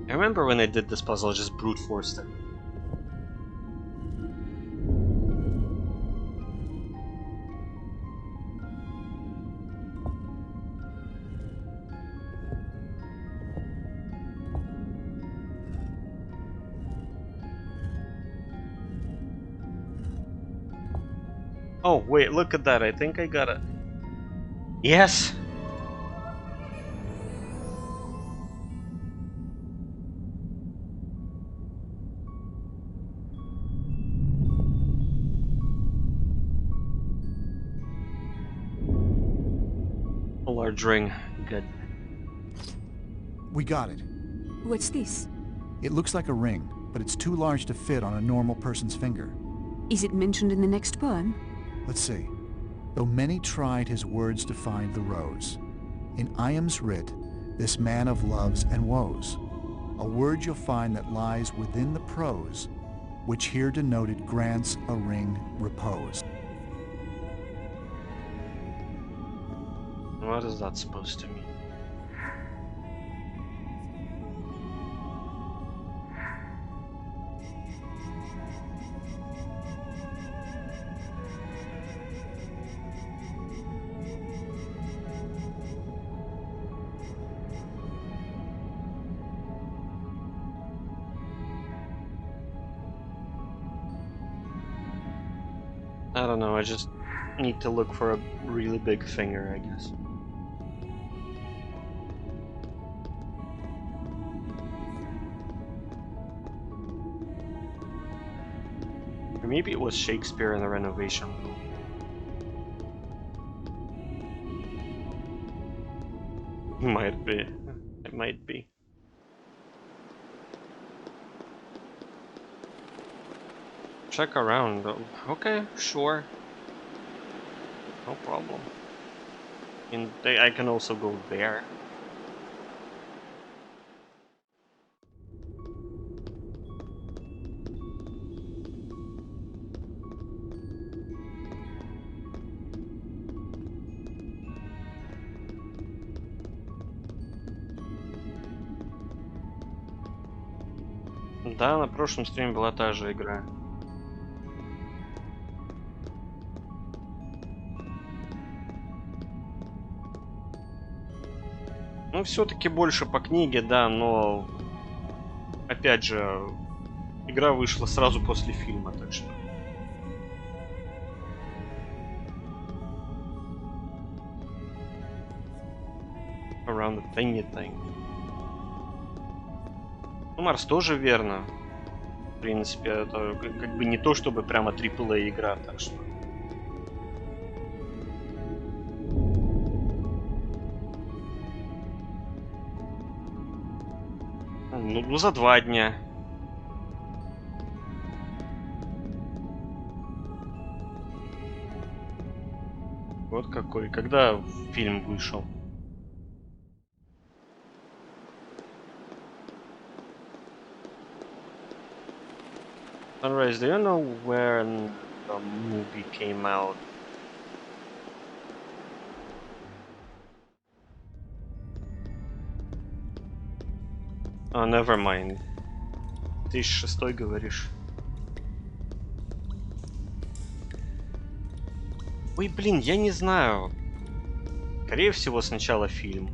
I remember when I did this puzzle, I just brute forced it. Oh, wait, look at that. I think I got it. Yes! A large ring. Good. We got it. What's this? It looks like a ring, but it's too large to fit on a normal person's finger. Is it mentioned in the next poem? Let's see. Though many tried his words to find the rose, in Iam's writ, this man of loves and woes, a word you'll find that lies within the prose, which here denoted grants a ring repose. What is that supposed to mean? I don't know, I just need to look for a really big finger, I guess. Or maybe it was Shakespeare in the Renovation Room. Might be. It might be. Check around. Okay, sure. No problem. And I can also go there. Да, на прошлом стриме была та же игра. Ну, все-таки больше по книге, да, но опять же, игра вышла сразу после фильма, так что. Around the thingy thing. Ну, Марс тоже верно. В принципе, это как бы не то, чтобы прямо AAA игра, так что... Ну, за 2 дня. Вот какой. Когда фильм вышел? Sunrise, do you know when the movie came out? Oh, never mind. 2006 говоришь. Ой, блин, я не знаю. Скорее всего, сначала фильм.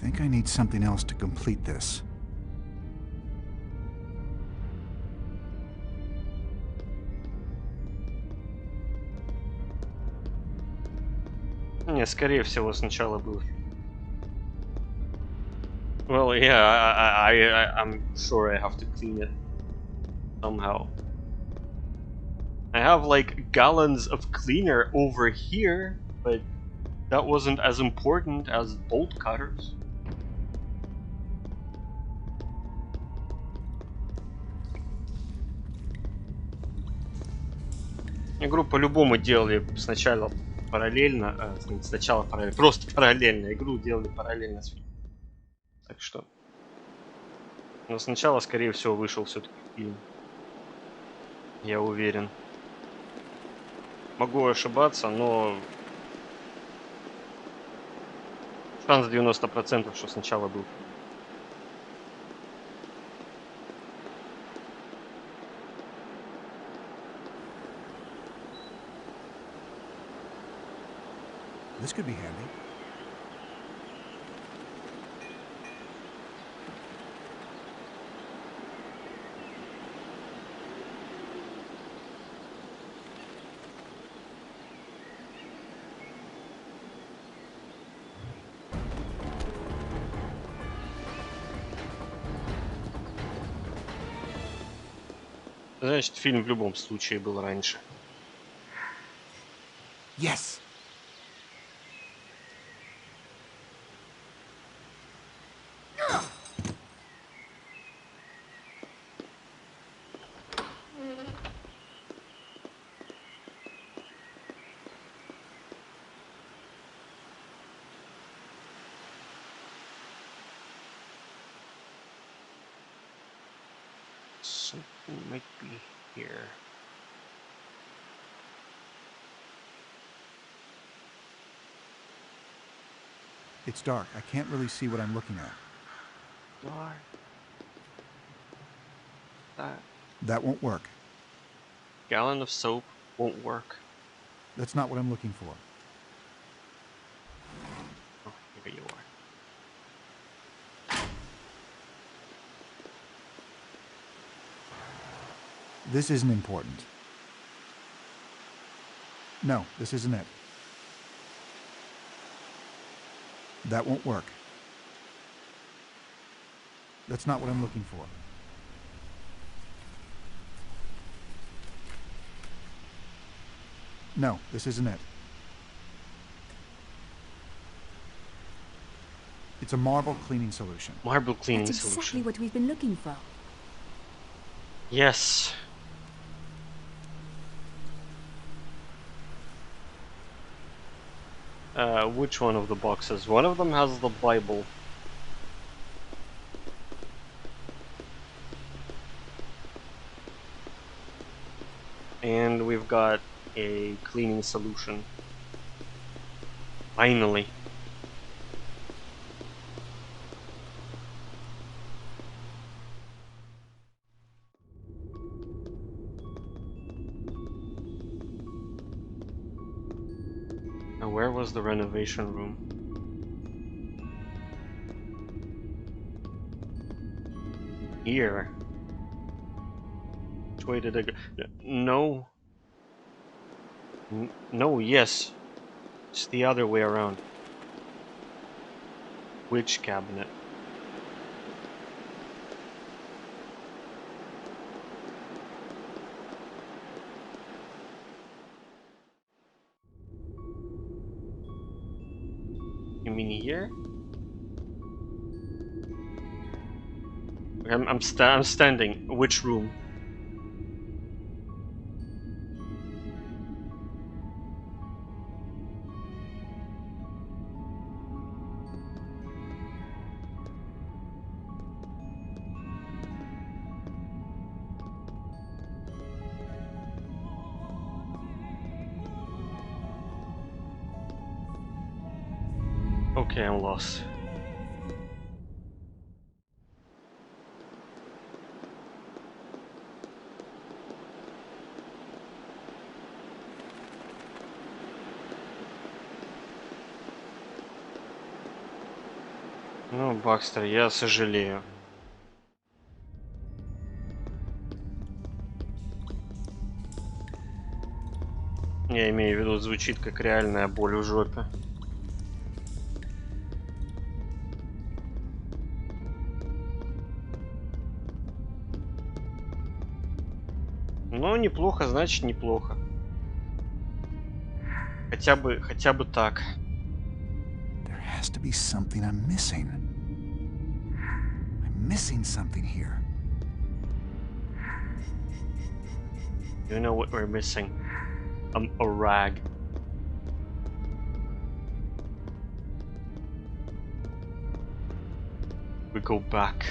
I think I need something else to complete this. Не, скорее всего, сначала был. Well, yeah, I'm sure I have to clean it somehow. I have like gallons of cleaner over here, but that wasn't as important as bolt cutters. Игру по-любому делали сначала параллельно, сначала параллельно, просто параллельно. Игру делали параллельно с фильмом. Так что... Но сначала, скорее всего, вышел все-таки фильм. Я уверен. Могу ошибаться, но... Шанс 90%, что сначала был фильм. This could be handy. Значит, фильм в любом случае был раньше. Yes. Something might be here. It's dark. I can't really see what I'm looking at. Dark. That won't work. Gallon of soap won't work. That's not what I'm looking for. Oh, here you are. This isn't important. No, this isn't it. That won't work. That's not what I'm looking for. No, this isn't it. It's a marble cleaning solution. Marble cleaning That's solution. exactly what we've been looking for. Yes. Which one of the boxes? One of them has the Bible. And we've got a cleaning solution. Finally. Now, where was the renovation room? Here. Which way did I go? No. No, yes. It's the other way around. Which cabinet? You mean here? I'm standing. Which room? Okay, I'm lost. Ну, Бакстер, я сожалею. Я имею в виду, звучит как реальная боль в жопе. Ну, неплохо, значит, неплохо. Хотя бы так. There has to be something I'm missing. I'm missing something here. You know what we're missing? A rag. We go back.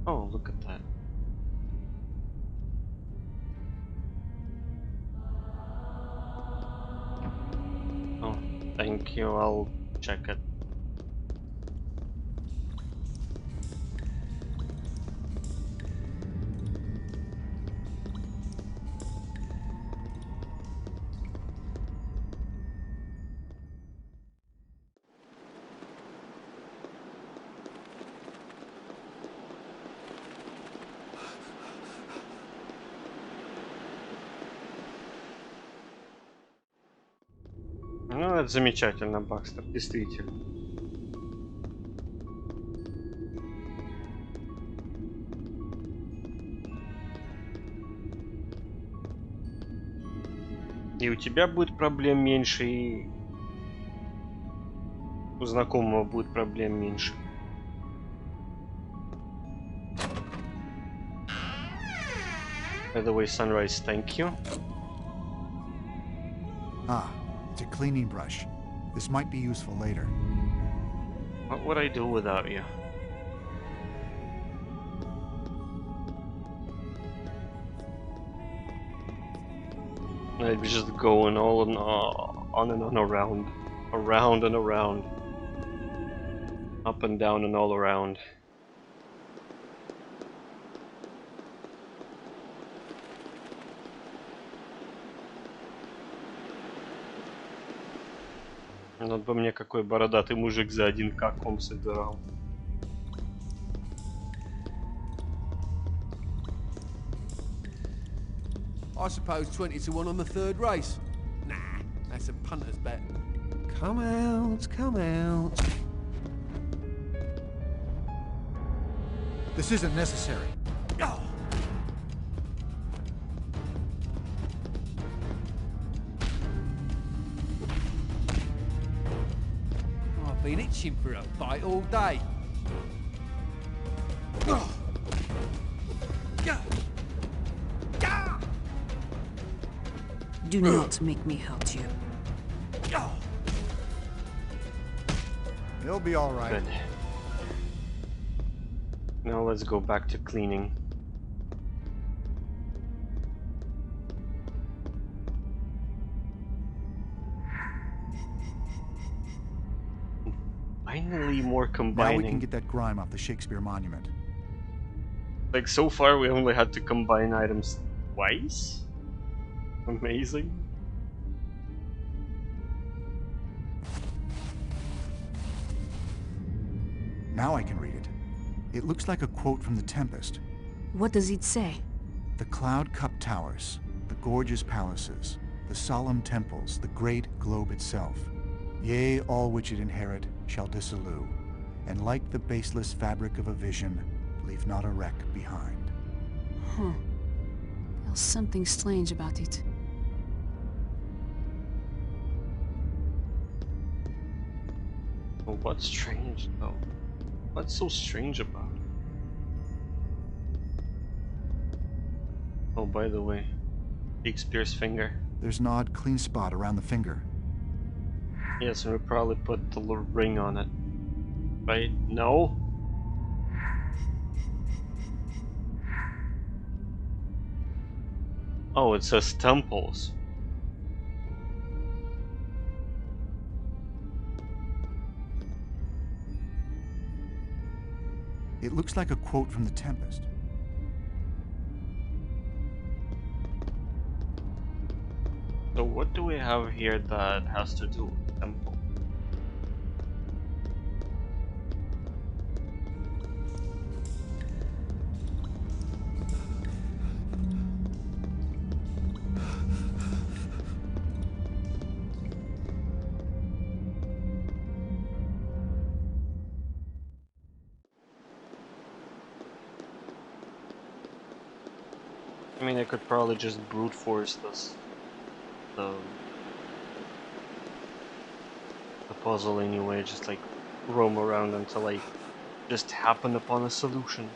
Oh, look at that. Oh, thank you. I'll check it. Ну, это замечательно, Бакстер, действительно. И у тебя будет проблем меньше, и у знакомого будет проблем меньше. By the way, Sunrise, thank you. Ah, it's a cleaning brush. This might be useful later. What would I do without you? I'd be just going all on and on around and around, up and down and all around. Вот бы мне какой бородатый мужик за 1К ком собирал. I suppose 20-1 on the third race. Nah, that's a punter's bet. Come out, come out. This isn't necessary. Oh. I've been itching for a fight all day. Oh. Do not make me hurt you. They'll be all right. Good. Now let's go back to cleaning. finally more Now combining. we can get that grime off the Shakespeare monument. Like, so far we only had to combine items twice? Amazing. Now I can read it. It looks like a quote from The Tempest. What does it say? The cloud-cupped towers, the gorgeous palaces, the solemn temples, the great globe itself. Yea, all which it inherit shall dissolue, and like the baseless fabric of a vision, leave not a wreck behind. Huh. There's something strange about it. Well, what's strange though? What's so strange about it? Oh, by the way, Shakespeare's finger. There's an odd clean spot around the finger. Yes, and we probably put the little ring on it. Right? No? Oh, it says temples. It looks like a quote from The Tempest. So what do we have here that has to do with temple? I mean, I could probably just brute force this. The puzzle anyway, just like roam around until I just happen upon a solution.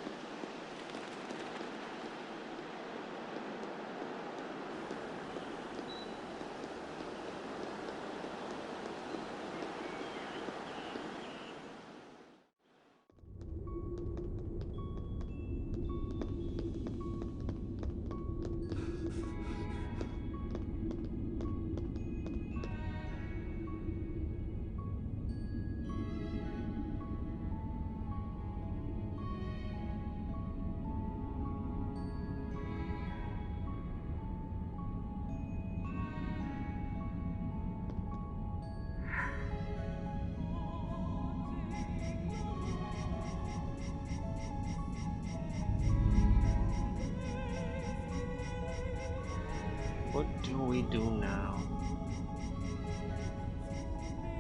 What do we do now?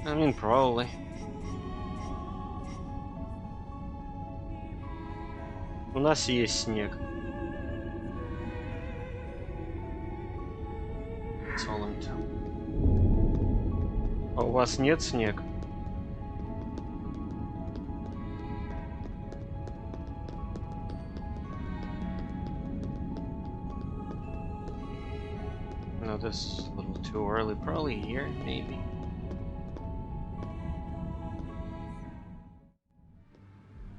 I mean, probably. У нас есть снег. That's all I'm telling. А у вас нет снега? No, this is a little too early. Probably here, maybe.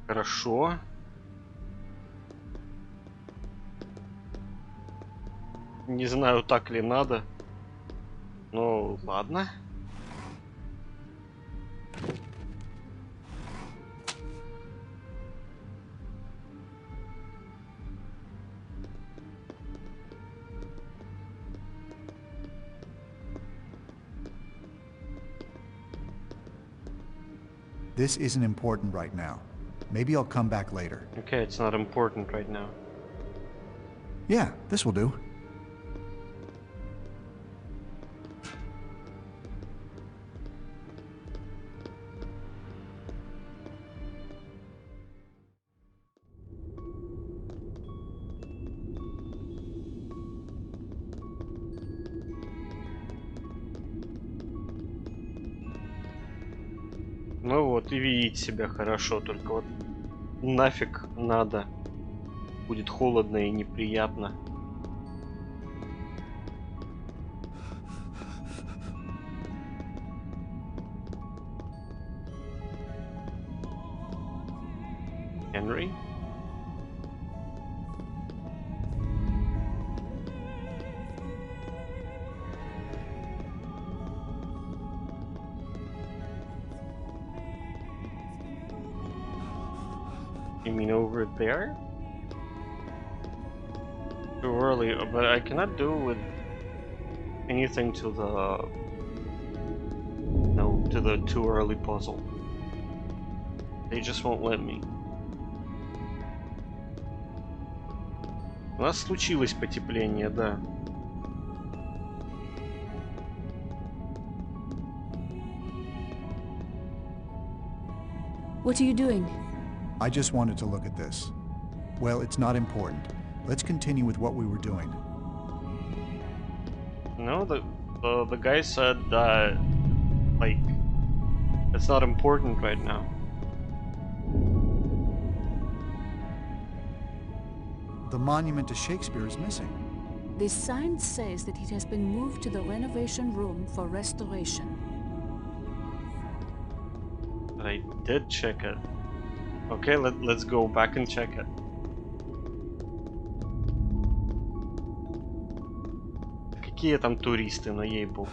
Хорошо. Не знаю, так ли надо. Ну, ладно. This isn't important right now. Maybe I'll come back later. Okay, it's not important right now. Yeah, this will do. Ну вот, и видеть себя хорошо, только вот нафиг надо. Будет холодно и неприятно. Henry? You mean over there? Too early, but I cannot do with anything to the... No, to the too early puzzle. They just won't let me. У нас случилось потепление, да. What are you doing? I just wanted to look at this. Well, it's not important. Let's continue with what we were doing. No, the guy said that, like, it's not important right now. The monument to Shakespeare is missing. The sign says that it has been moved to the renovation room for restoration. But I did check it. Okay, let's go back and check it. Какие там туристы, ну ей-богу.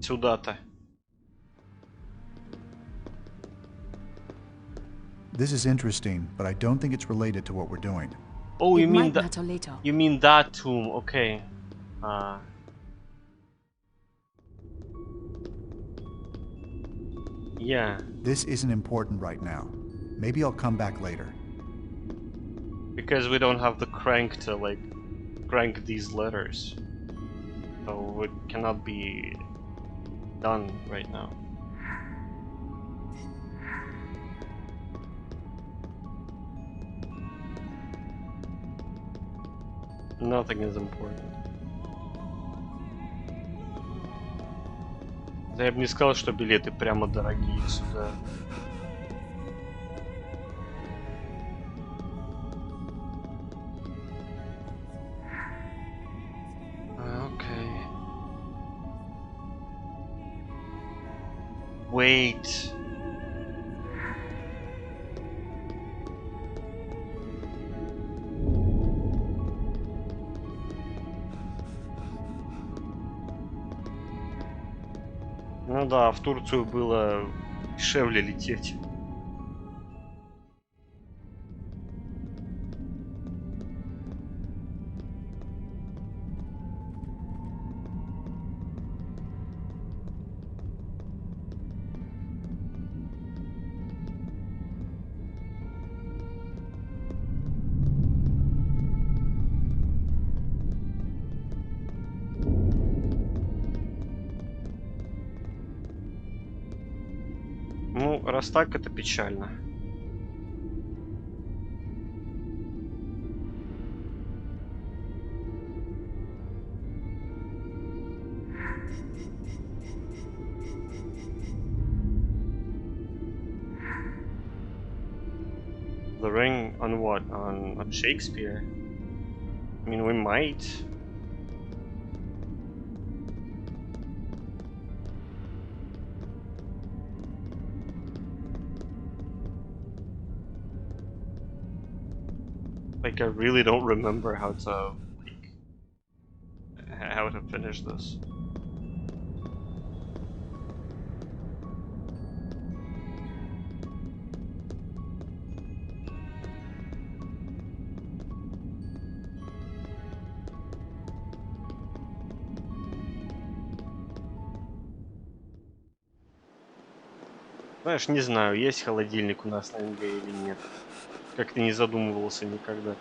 Сюда-то. This is interesting, but I don't think it's related to what we're doing. Oh, you It mean might that? matter later. You mean that tomb? Okay. Yeah. This isn't important right now. Maybe I'll come back later. Because we don't have the crank to, like, crank these letters. So it cannot be done right now. Nothing is important. Да я бы не сказал, что билеты прямо дорогие сюда. Okay. Wait. Ну да, в Турцию было дешевле лететь. Ну, раз так, это печально. The ring on what? On Shakespeare? I mean, we might. Like, I really don't remember how to, like, how to finish this. Знаешь, не знаю, есть холодильник у нас на НГ или нет. Как-то не задумывался никогда.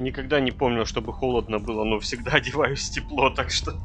Никогда не помнил, чтобы холодно было, но всегда одеваюсь тепло, так что...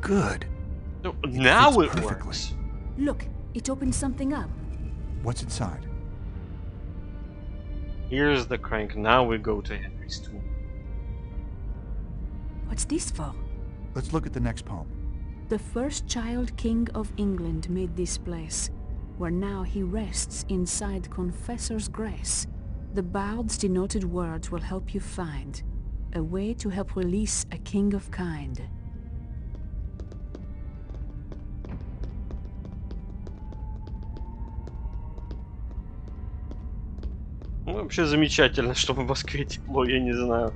Good. So now fits it perfectly. works. Look, it opened something up. What's inside? Here's the crank. Now we go to Henry's tomb. What's this for? Let's look at the next poem. The first child king of England made this place, where now he rests inside confessor's grace. The bard's denoted words will help you find a way to help release a king of kind. Ну, вообще замечательно, что в Москве тепло, я не знаю.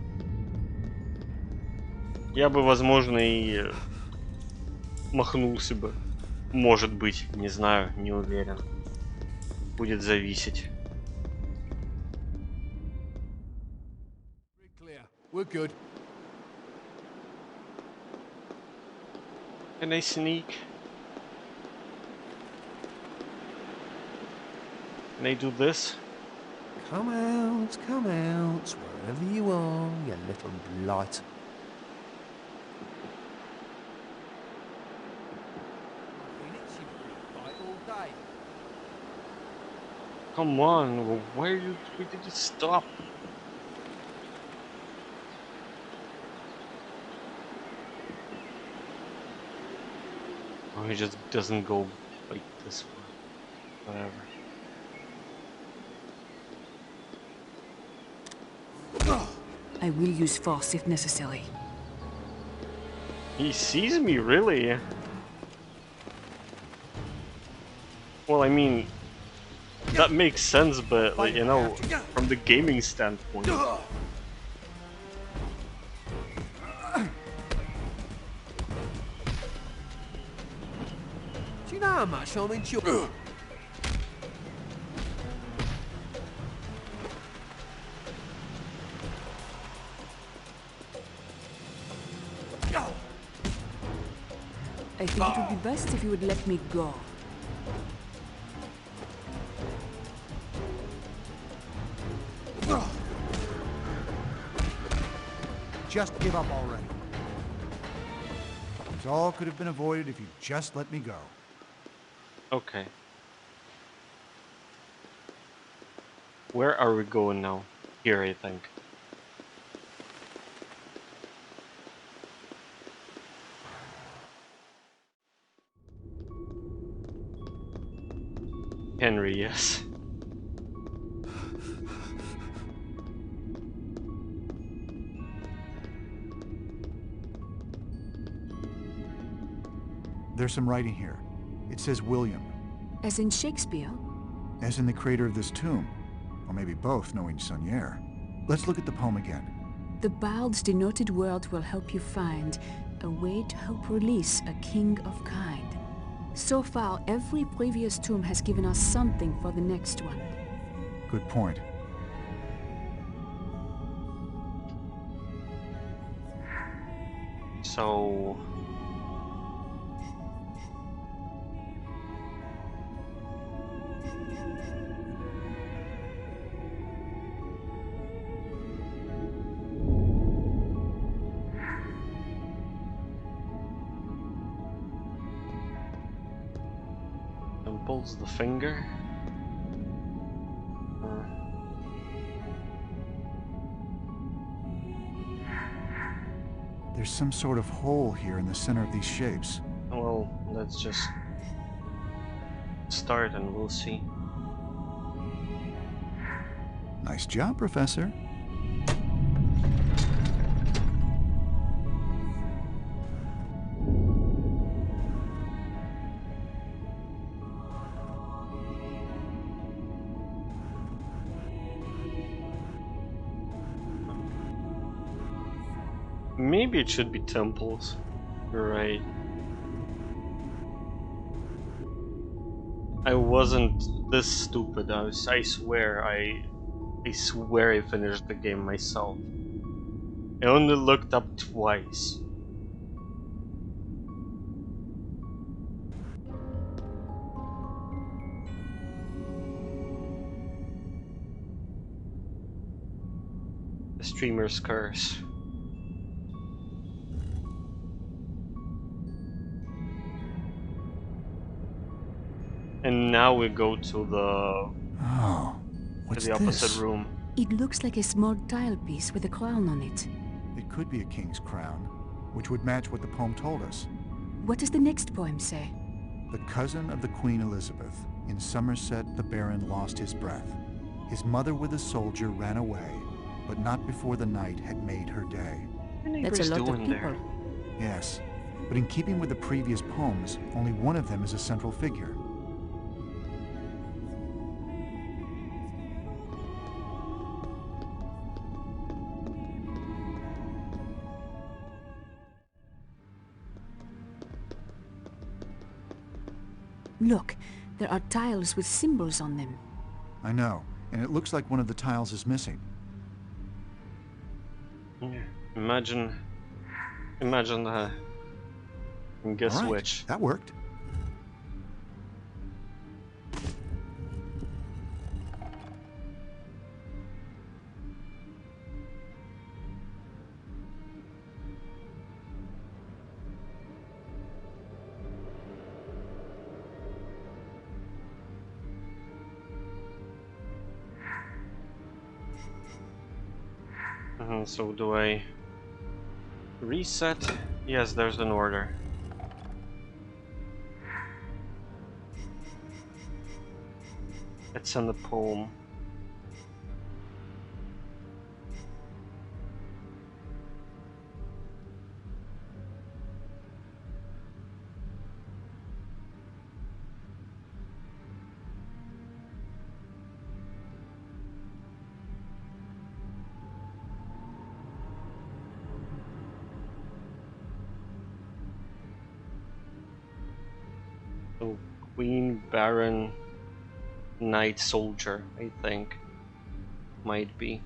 Я бы, возможно, и махнулся бы. Может быть, не знаю, не уверен. Будет зависеть. We're good. Can I sneak? Can I do this? Come out, wherever you are, you little blight. Come on, why did you stop? Oh, he just doesn't go like this one. Whatever. I will use force if necessary. He sees me, really? Well, I mean, that makes sense, but, like, you know, from the gaming standpoint. Do you know how much I'm enjoying? I think it would be best if you would let me go. Just give up already. This all could have been avoided if you just let me go. Okay. Where are we going now? Here, I think. Henry, yes. There's some writing here. It says William. As in Shakespeare? As in the creator of this tomb. Or maybe both, knowing Saunière. Let's look at the poem again. The bard's denoted word will help you find a way to help release a king of kind. So far, every previous tomb has given us something for the next one. Good point. So... pulls the finger. There's some sort of hole here in the center of these shapes. Well, let's just start and we'll see. Nice job, Professor. Maybe it should be temples. You're right. I wasn't this stupid. I swear I finished the game myself. I only looked up twice. The streamer's curse. And now we go to the What's opposite this? room. It looks like a small tile piece with a crown on it. It could be a king's crown. which would match what the poem told us. What does the next poem say? The cousin of the Queen Elizabeth, in Somerset the Baron lost his breath. His mother with a soldier ran away, but not before the night had made her day. That's a lot of people. Yes, but in keeping with the previous poems, only one of them is a central figure. Look, there are tiles with symbols on them. I know, and it looks like one of the tiles is missing. Yeah. Imagine guess All right, which. that worked. So do I reset? Yes, there's an order. It's in the poem. So, Queen, Baron, Knight, Soldier, I think. Might be.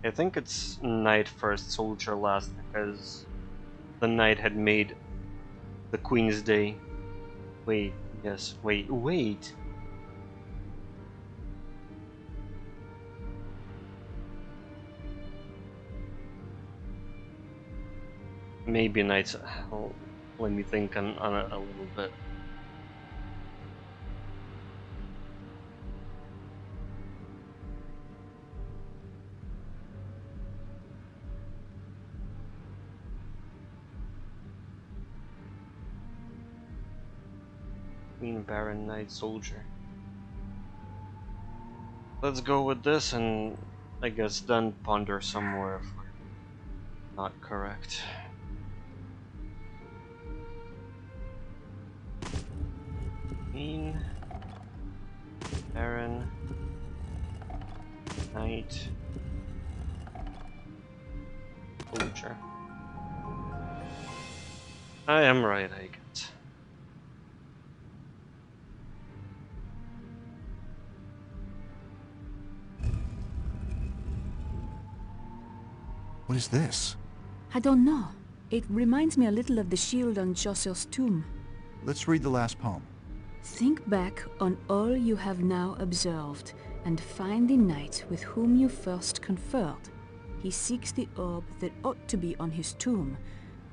I think it's Knight first, Soldier last, because the Knight had made the Queen's Day. Wait, yes, wait. Maybe Knights. Oh, let me think on it a little bit. Queen, Baron, Knight, Soldier. Let's go with this, and I guess then ponder some more if we're not correct. Queen, Baron, Knight, Soldier. I am right, I guess. What is this? I don't know. It reminds me a little of the shield on Chaucer's tomb. Let's read the last poem. Think back on all you have now observed, and find the knight with whom you first conferred. He seeks the orb that ought to be on his tomb,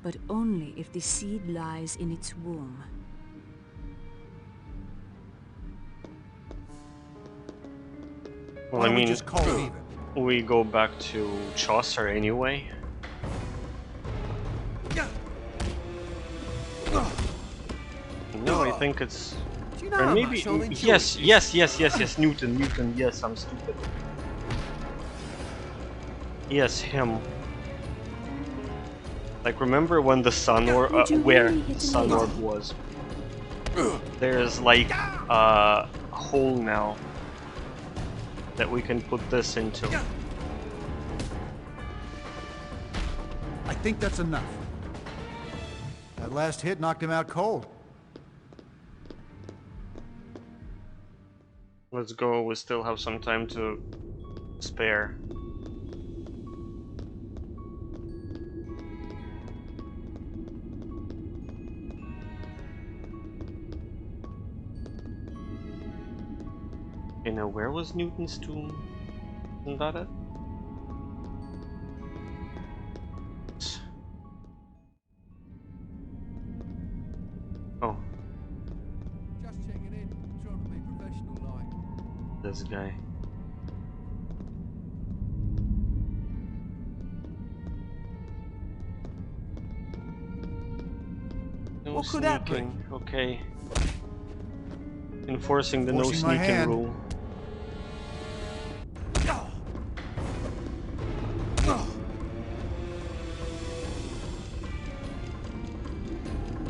but only if the seed lies in its womb. Well, Why I don't we mean, just call it even? we go back to Chaucer anyway. No, I think it's... Do you know Or how maybe... much I'll enjoy Yes, this? Newton, yes, I'm stupid. Yes, him. Like, remember when the sun or where the sun orb was? There's like a hole now that we can put this into. I think that's enough. That last hit knocked him out cold. Let's go, we still have some time to spare. Okay, now where was Newton's tomb? Isn't that it? Oh. Just checking in. Trying to be This guy. No What could that be? sneaking. Okay. Enforcing the no Forcing my sneaking hand. rule.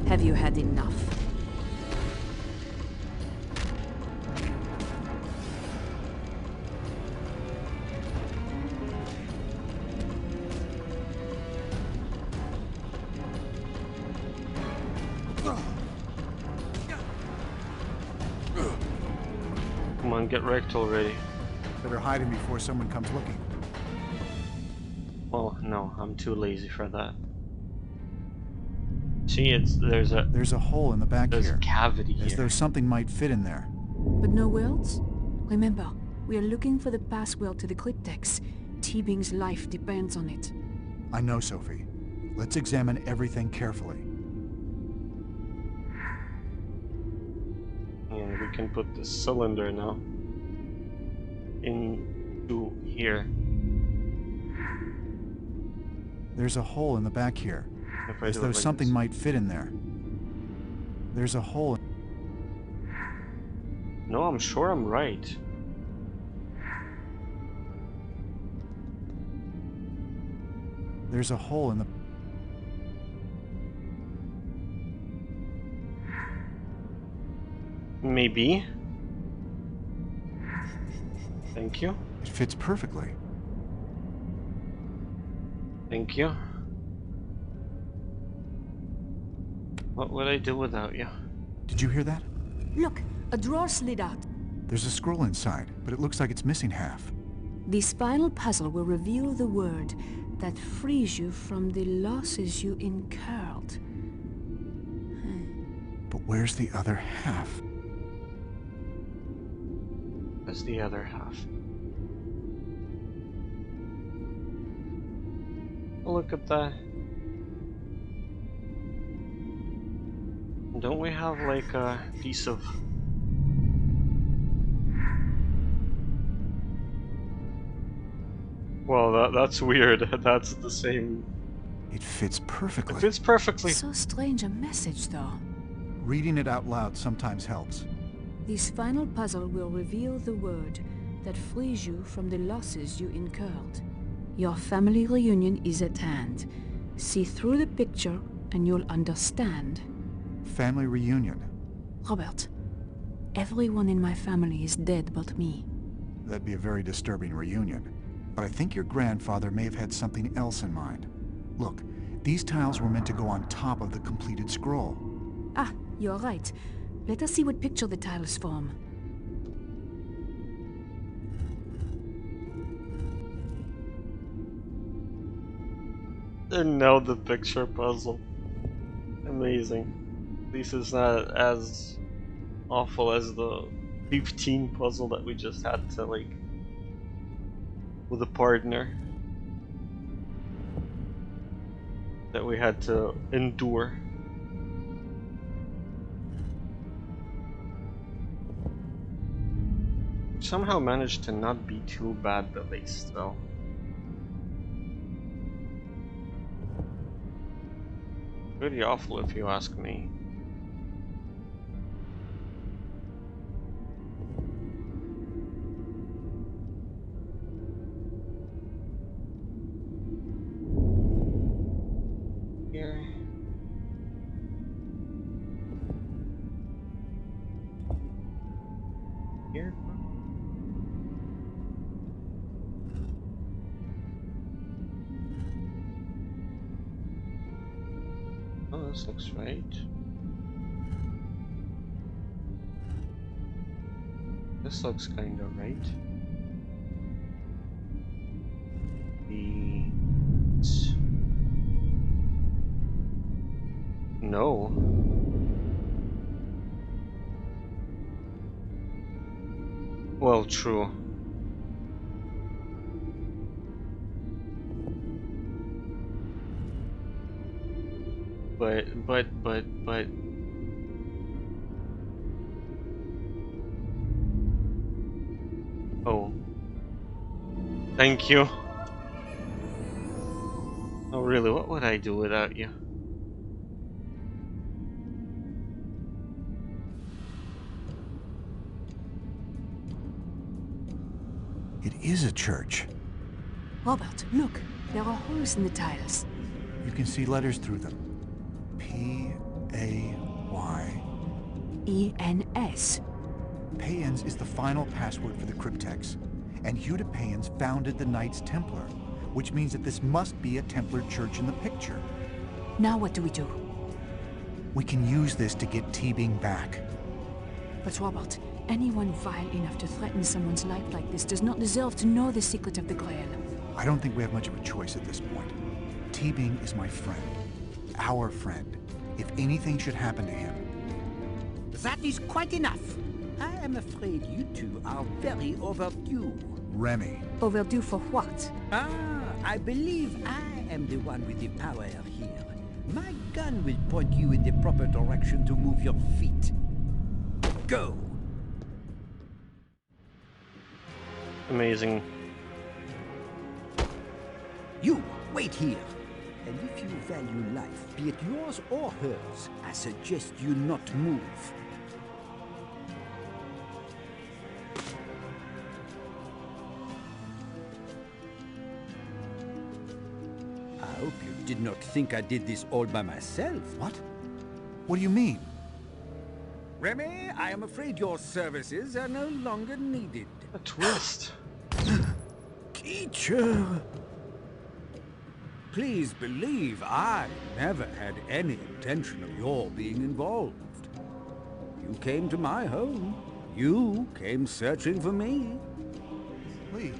Have you had enough? Come on, get wrecked already. Better hide him before someone comes looking. Well, no, I'm too lazy for that. See, there's a hole in the back there's here. a cavity As here. though something might fit in there. But no words? Remember, we are looking for the password to the cryptex. Teabing's life depends on it. I know, Sophie. Let's examine everything carefully. And we can put the cylinder now into here. There's a hole in the back here. If I As do though it like something this. might fit in there. There's a hole. No, I'm sure I'm right. There's a hole in the... Maybe. Thank you. It fits perfectly. Thank you. What would I do without you? Did you hear that? Look, a drawer slid out. There's a scroll inside, but it looks like it's missing half. This final puzzle will reveal the word that frees you from the losses you incurred. But where's the other half? That's the other half. Look at that. Don't we have like a piece of... Well, that's weird. That's the same... It fits perfectly. It fits perfectly. So strange a message, though. Reading it out loud sometimes helps. This final puzzle will reveal the word that frees you from the losses you incurred. Your family reunion is at hand. See through the picture and you'll understand. Family reunion. Robert, everyone in my family is dead but me. That'd be a very disturbing reunion. But I think your grandfather may have had something else in mind. Look, these tiles were meant to go on top of the completed scroll. Ah, you're right. Let us see what picture the tiles form. And now the picture puzzle. Amazing. This is not as awful as the 15 puzzle that we just had to like with a partner that we had to endure. Somehow managed to not be too bad at least though. Pretty awful if you ask me. Here. Here. Oh, this looks right. This looks kind of right. No. Well, true. But Thank you. Oh really, what would I do without you? It is a church. Robert, look. There are holes in the tiles. You can see letters through them. P-A-Y. E-N-S. Payans is the final password for the cryptex, and Hugh de Payans founded the Knights Templar, which means that this must be a Templar church in the picture. Now what do we do? We can use this to get Teabing back. But Robert, anyone vile enough to threaten someone's life like this does not deserve to know the secret of the Grail. I don't think we have much of a choice at this point. Teabing is my friend. Our friend. If anything should happen to him. That is quite enough. I am afraid you two are very overdue. Remy. Overdue for what? I believe I am the one with the power here. My gun will point you in the proper direction to move your feet. Go! Amazing. You, wait here. And if you value life, be it yours or hers, I suggest you not move. I hope you did not think I did this all by myself. What? What do you mean? Remy, I am afraid your services are no longer needed. A twist. Teacher! Please believe I never had any intention of your being involved. You came to my home. You came searching for me. Lee,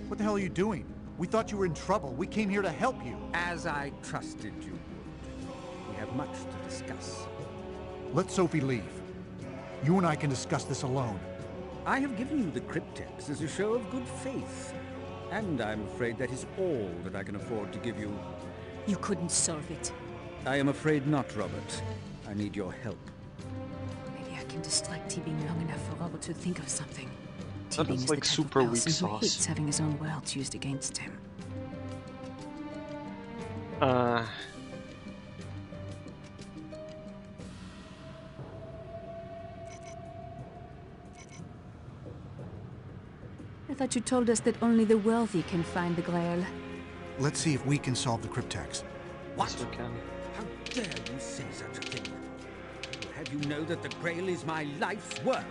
what the hell are you doing? We thought you were in trouble. We came here to help you. As I trusted you would. We have much to discuss. Let Sophie leave. You and I can discuss this alone. I have given you the cryptex as a show of good faith. And I'm afraid that is all that I can afford to give you. You couldn't solve it. I am afraid not, Robert. I need your help. Maybe I can distract Teabing long enough for Robert to think of something. That Teabing is is like the type super of weak person who sauce. hates having his own words used against him. I thought you told us that only the wealthy can find the Grail. Let's see if we can solve the cryptex. What? Yes, we can. How dare you say such a thing? I will have you know that the Grail is my life's work.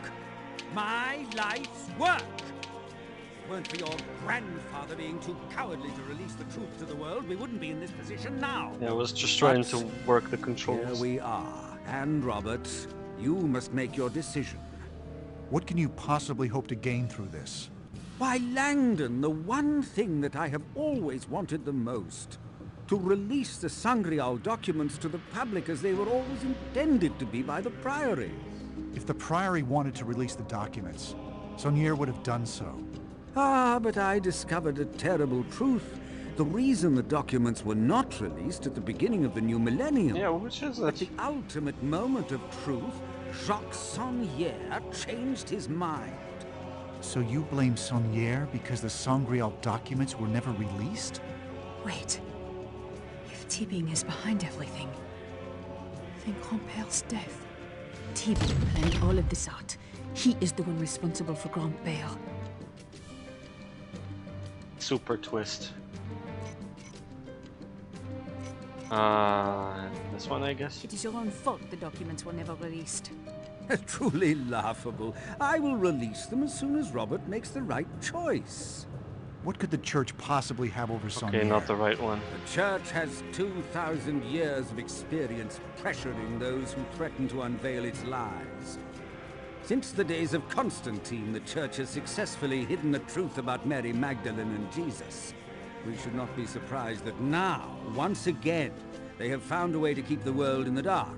My life's work! If it weren't for your grandfather being too cowardly to release the truth to the world, we wouldn't be in this position now. Yeah, I was just trying But to work the here controls. we are. And, Robert, you must make your decision. What can you possibly hope to gain through this? Why, Langdon, the one thing that I have always wanted the most. To release the Sangreal documents to the public as they were always intended to be by the Priory. If the Priory wanted to release the documents, Saunière would have done so. Ah, but I discovered a terrible truth. The reason the documents were not released at the beginning of the new millennium. Yeah, which is At it? the ultimate moment of truth, Jacques Saunière changed his mind. So you blame Saunière because the Sangreal documents were never released? Wait. If Teabing is behind everything, then Grandpère's death. Teabing planned all of this out. He is the one responsible for Grandpère. Super twist. This one, I guess. It is your own fault the documents were never released. Truly laughable. I will release them as soon as Robert makes the right choice. What could the Church possibly have over Saunière? Okay, not the right one. The Church has 2,000 years of experience pressuring those who threaten to unveil its lies. Since the days of Constantine, the Church has successfully hidden the truth about Mary Magdalene and Jesus. We should not be surprised that now, once again, they have found a way to keep the world in the dark.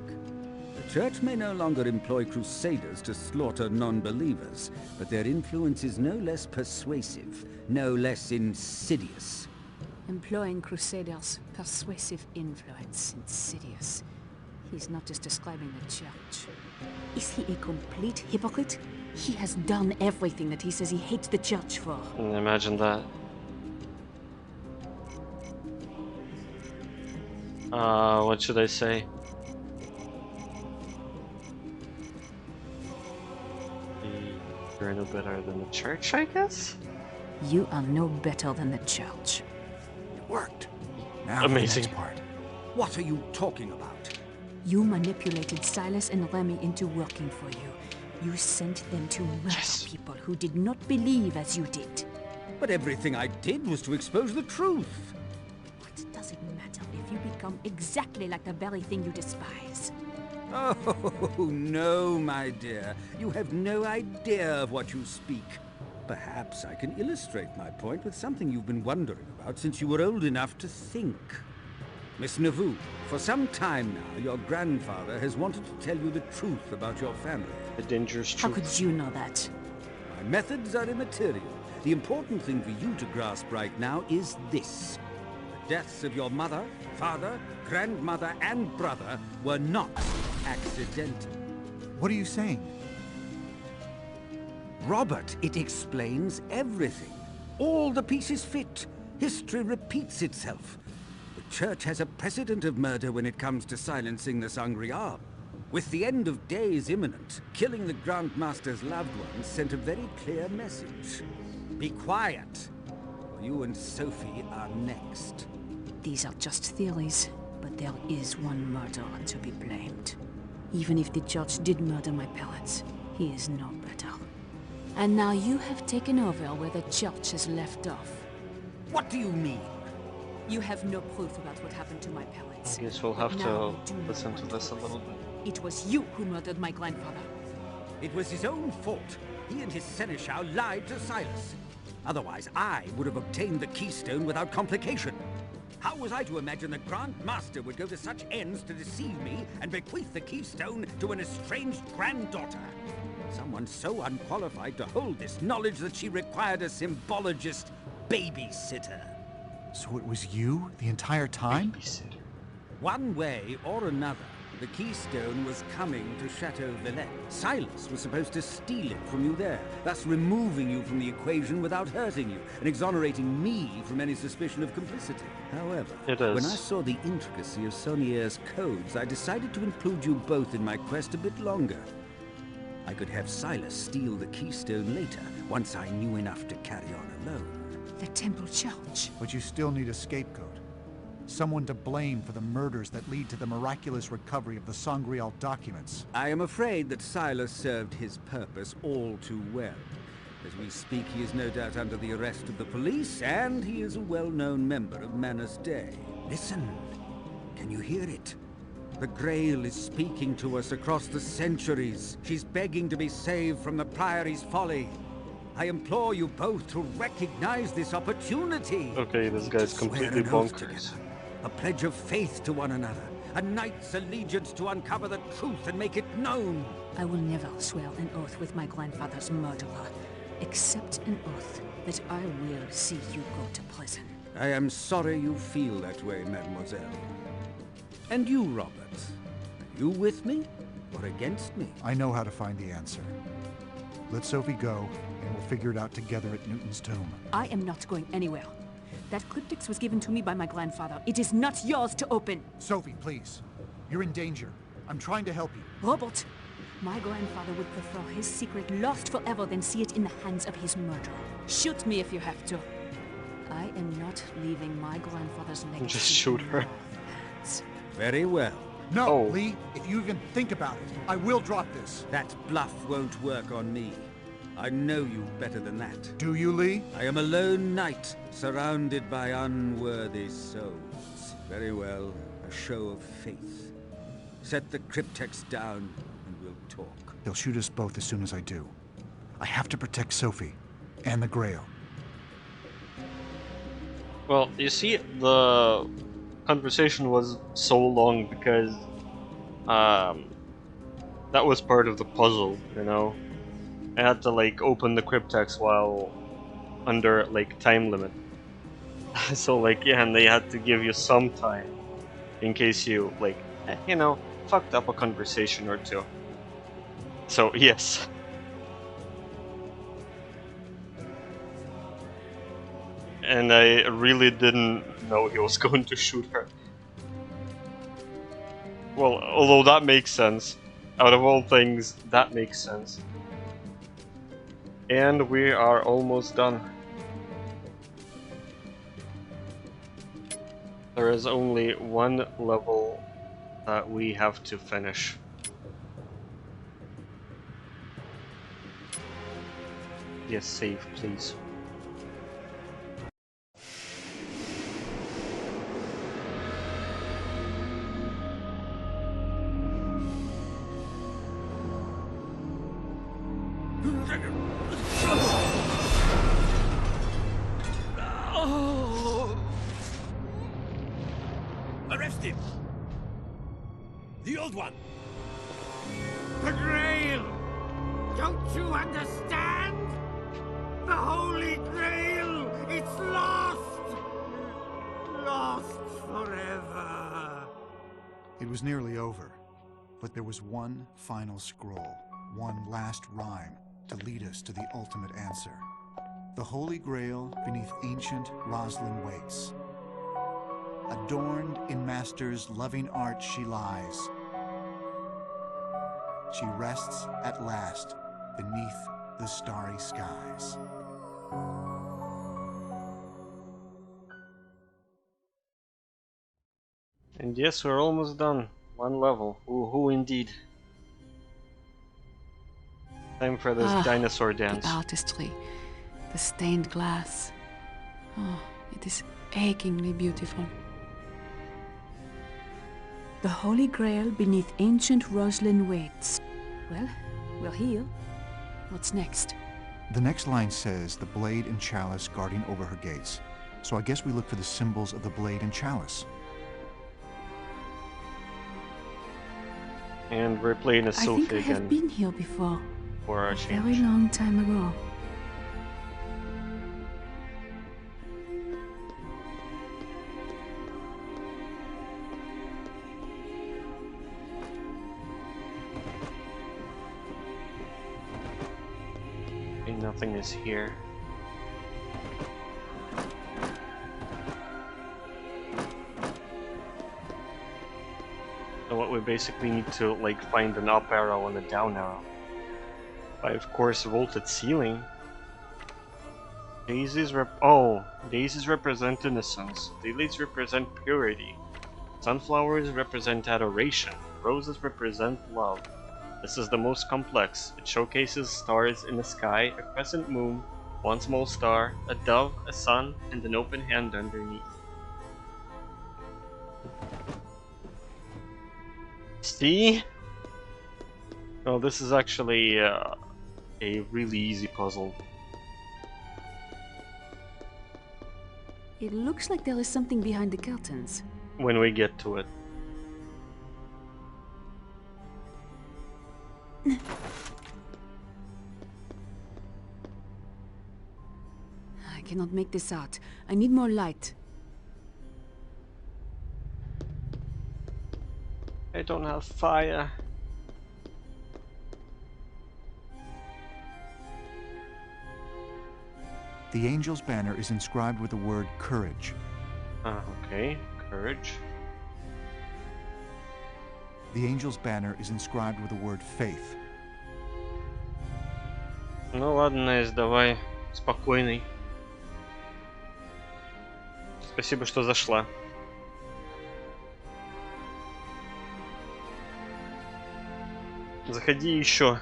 The Church may no longer employ crusaders to slaughter non-believers, but their influence is no less persuasive, no less insidious. Employing Crusaders, persuasive influence, insidious. He's not just describing the Church. Is he a complete hypocrite? He has done everything that he says he hates the Church for. Imagine that. What should I say? You're no better than the church, I guess? You are no better than the church. It worked. Now Amazing. for the next part. What are you talking about? You manipulated Silas and Remy into working for you. You sent them to murder people who did not believe as you did. But everything I did was to expose the truth. What does it matter if you become exactly like the very thing you despise? Oh, no, my dear. You have no idea of what you speak. Perhaps I can illustrate my point with something you've been wondering about since you were old enough to think. Miss Nauvoo, for some time now, your grandfather has wanted to tell you the truth about your family. The dangerous How truth. could you know that? My methods are immaterial. The important thing for you to grasp right now is this. The deaths of your mother, father, grandmother, and brother were not accidental. What are you saying? Robert, it explains everything. All the pieces fit. History repeats itself. The Church has a precedent of murder when it comes to silencing the Saunière. With the end of days imminent, killing the Grandmaster's loved ones sent a very clear message. Be quiet, or you and Sophie are next. These are just theories, but there is one murderer to be blamed. Even if the judge did murder my parents, he is no better. And now you have taken over where the church has left off. What do you mean? You have no proof about what happened to my parents. I guess we'll have Now to you do know listen to what this a was. little bit. It was you who murdered my grandfather. It was his own fault. He and his seneschal lied to Silas. Otherwise, I would have obtained the keystone without complication. How was I to imagine the Grand Master would go to such ends to deceive me and bequeath the keystone to an estranged granddaughter? Someone so unqualified to hold this knowledge that she required a symbologist babysitter. So it was you the entire time? Babysitter. One way or another, the keystone was coming to Chateau Villette. Silas was supposed to steal it from you there, thus removing you from the equation without hurting you, and exonerating me from any suspicion of complicity. However, when I saw the intricacy of Sauniere's codes, I decided to include you both in my quest a bit longer. I could have Silas steal the keystone later, once I knew enough to carry on alone. The Temple Church. But you still need a scapegoat. Someone to blame for the murders that lead to the miraculous recovery of the Sangreal documents. I am afraid that Silas served his purpose all too well. As we speak, he is no doubt under the arrest of the police, and he is a well-known member of Manus Day. Listen. Can you hear it? The Grail is speaking to us across the centuries. She's begging to be saved from the Priory's folly. I implore you both to recognize this opportunity. Okay, this guy's completely Swear an oath bonkers. together. A pledge of faith to one another. A knight's allegiance to uncover the truth and make it known. I will never swear an oath with my grandfather's murderer, except an oath that I will see you go to prison. I am sorry you feel that way, mademoiselle. And you, Robert? Are you with me or against me? I know how to find the answer. Let Sophie go, and we'll figure it out together at Newton's tomb. I am not going anywhere. That cryptix was given to me by my grandfather. It is not yours to open. Sophie, please. You're in danger. I'm trying to help you. Robert, my grandfather would prefer his secret lost forever than see it in the hands of his murderer. Shoot me if you have to. I am not leaving my grandfather's legacy. Just shoot her. in your hands. Very well. No, Oh. Lee, if you even think about it, I will drop this. That bluff won't work on me. I know you better than that. Do you, Lee? I am a lone knight, surrounded by unworthy souls. Very well, a show of faith. Set the cryptex down, and we'll talk. They'll shoot us both as soon as I do. I have to protect Sophie and the Grail. Well, you see, the conversation was so long because that was part of the puzzle, you know? I had to like open the cryptex while under like time limit. So like yeah, and they had to give you some time in case you like you know, fucked up a conversation or two. So yes. And I really didn't know he was going to shoot her. Well, although that makes sense. Out of all things, that makes sense. And we are almost done. There is only one level that we have to finish. Yes, save, please. Arrest him! The old one! The Grail! Don't you understand? The Holy Grail! It's lost! Lost forever! It was nearly over, but there was one final scroll, one last rhyme to lead us to the ultimate answer. The Holy Grail beneath ancient roslyn waits. Adorned in Master's loving art she lies. She rests at last beneath the starry skies. And yes, we're almost done. One level. Who indeed. Time for this dinosaur dance. The artistry, the stained glass. Oh, it is achingly beautiful. The Holy Grail beneath ancient roslyn waits. Well, we're here. What's next? The next line says the blade and chalice guarding over her gates. So I guess we look for the symbols of the blade and chalice. And we're playing as Sophie again. I think I have been here before. For a A change. very long time ago. Okay, nothing is here. So what we basically need to like find an up arrow and a down arrow. By of course vaulted ceiling. Daisies daisies represent innocence. Lilies represent purity. Sunflowers represent adoration. Roses represent love. This is the most complex. It showcases stars in the sky, a crescent moon, one small star, a dove, a sun, and an open hand underneath. See? Oh, this is actually a really easy puzzle. It looks like there is something behind the curtains. When we get to it. I cannot make this out. I need more light. I don't have fire. The angel's banner is inscribed with the word courage. Okay, courage. The angel's banner is inscribed with the word faith. Ну ладно, давай, спокойный. Спасибо, что зашла. Заходи еще.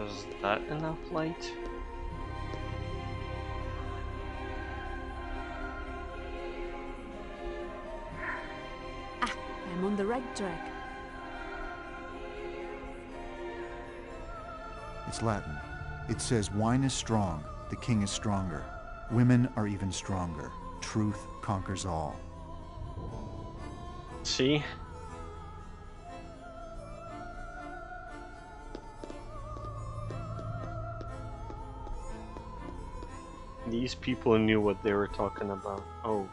Is that enough light? I'm on the right track. It's Latin. It says, wine is strong, the king is stronger. Women are even stronger. Truth conquers all. See? These people knew what they were talking about. Oh.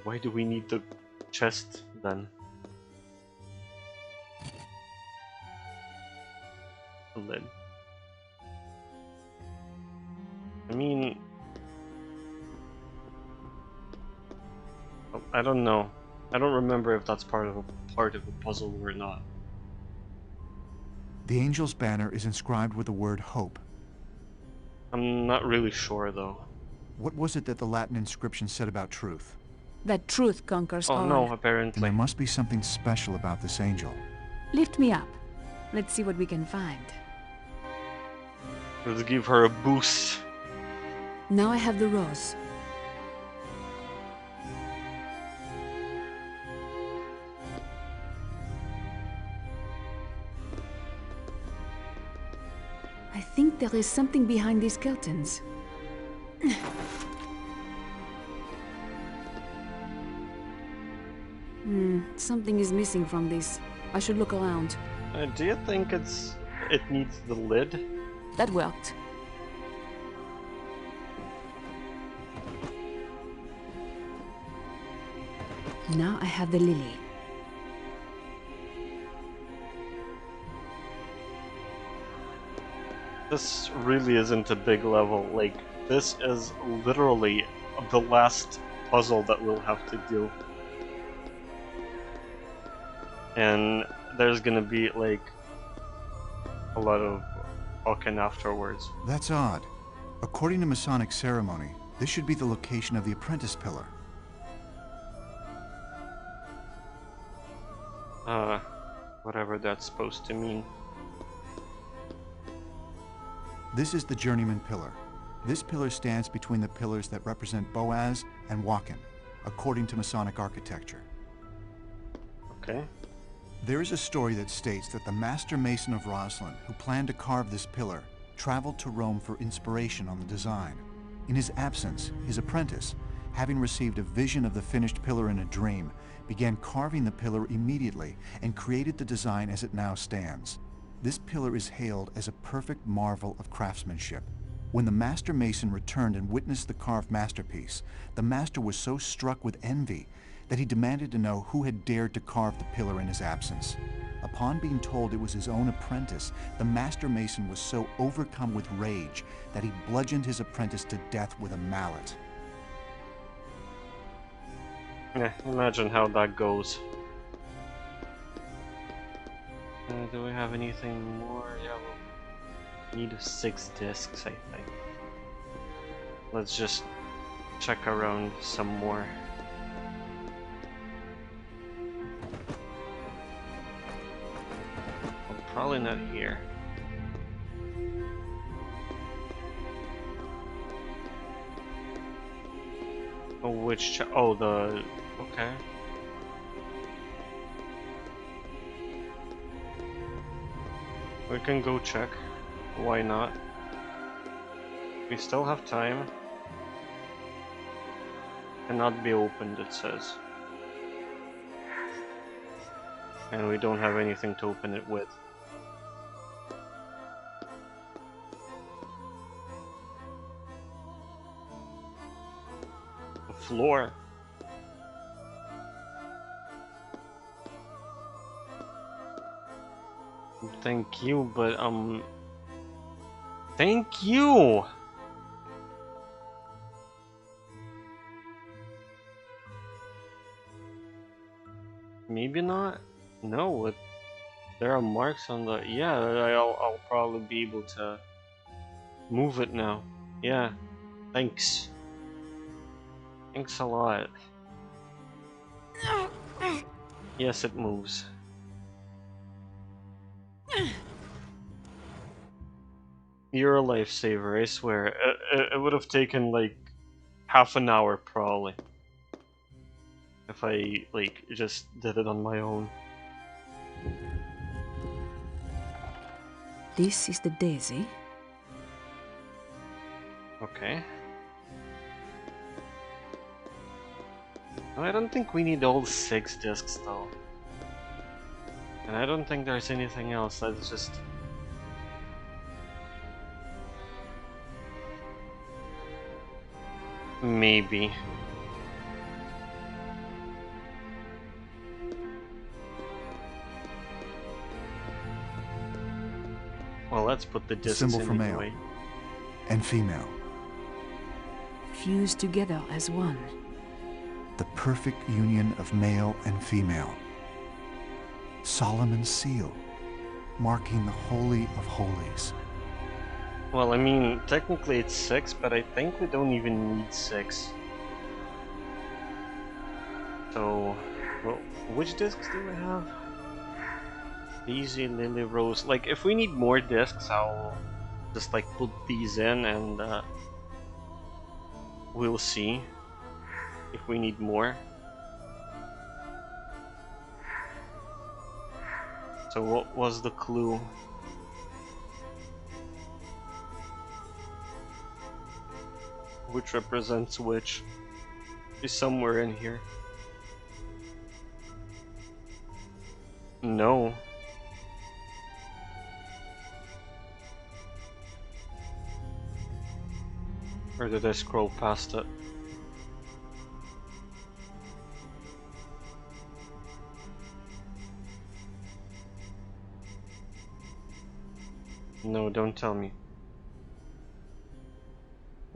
Why do we need the chest then? The lid. I mean, I don't know. I don't remember if that's part of a puzzle or not. The angel's banner is inscribed with the word hope. I'm not really sure though. What was it that the Latin inscription said about truth? That truth conquers Oh all. no, Then apparently. there must be something special about this angel. Lift me up. Let's see what we can find. Let's give her a boost. Now I have the rose. I think there is something behind these curtains. Something is missing from this. I should look around. Do you think it needs the lid? That worked. Now I have the lily. This really isn't a big level. Like, this is literally the last puzzle that we'll have to do. And there's gonna be, like, a lot of talking afterwards. That's odd. According to Masonic ceremony, this should be the location of the apprentice pillar. Whatever that's supposed to mean. This is the journeyman pillar. This pillar stands between the pillars that represent Boaz and Wakin, according to Masonic architecture. Okay. There is a story that states that the master mason of Roslin, who planned to carve this pillar, traveled to Rome for inspiration on the design. In his absence, his apprentice, having received a vision of the finished pillar in a dream, began carving the pillar immediately and created the design as it now stands. This pillar is hailed as a perfect marvel of craftsmanship. When the master mason returned and witnessed the carved masterpiece, the master was so struck with envy that he demanded to know who had dared to carve the pillar in his absence. Upon being told it was his own apprentice, the master mason was so overcome with rage that he bludgeoned his apprentice to death with a mallet. Yeah, imagine how that goes. Do we have anything more? Yeah, we'll need 6 discs, I think. Let's just check around some more. Well, probably not here. Oh, which oh, the... okay. We can go check. Why not? We still have time. Cannot be opened, it says. And we don't have anything to open it with. The floor. Thank you, but thank you. Maybe not. No, there are marks on the. Yeah, I'll probably be able to move it now. Yeah, thanks. Thanks a lot. Yes, it moves. You're a lifesaver, I swear. It would have taken like half an hour probably if I like just did it on my own. This is the daisy. Okay. No, I don't think we need all 6 discs though. And I don't think there's anything else. Let's just... maybe. let's put the the discs symbol in for male anyway. and female. Fused together as one. The perfect union of male and female. Solomon's seal, marking the Holy of Holies. Well, I mean, technically it's 6, but I think we don't even need 6. So, well, which discs do we have? Daisy, Lily, Rose. Like, if we need more discs, I'll just like put these in and we'll see if we need more. So what was the clue? Which represents which? Is somewhere in here. No. Or did I scroll past it? No, don't tell me.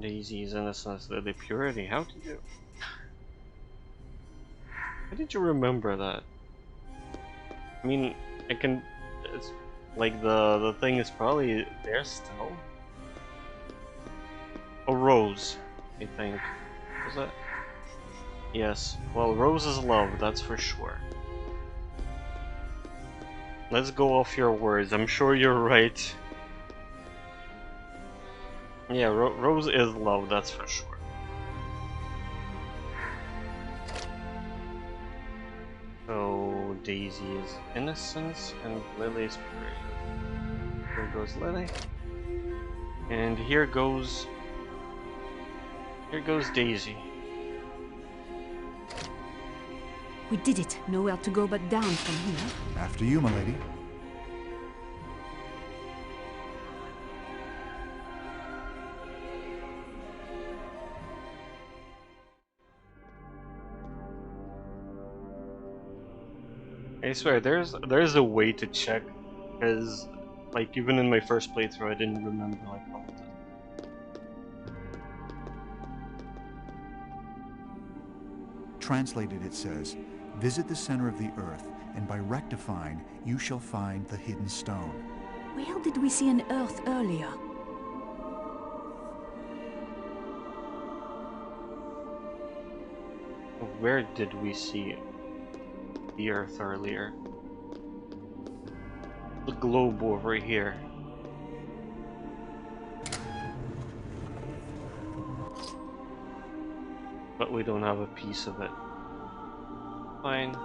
Daisy's innocence, the purity. How did you? How did you remember that? I mean, I can. It's like the thing is probably there still. A rose, I think. Is it? Yes. Well, rose is love, that's for sure. Let's go off your words. I'm sure you're right. Yeah, rose is love, that's for sure. So Daisy is innocence and Lily is purity. Here goes Lily. And here goes Daisy. We did it. Nowhere to go but down from here. After you, my lady. I swear, there's a way to check, because like even in my first playthrough, I didn't remember like all of this. Translated, it says, visit the center of the earth, and by rectifying, you shall find the hidden stone. Where did we see an earth earlier? Where did we see the earth earlier? The globe over here. But we don't have a piece of it. Fine.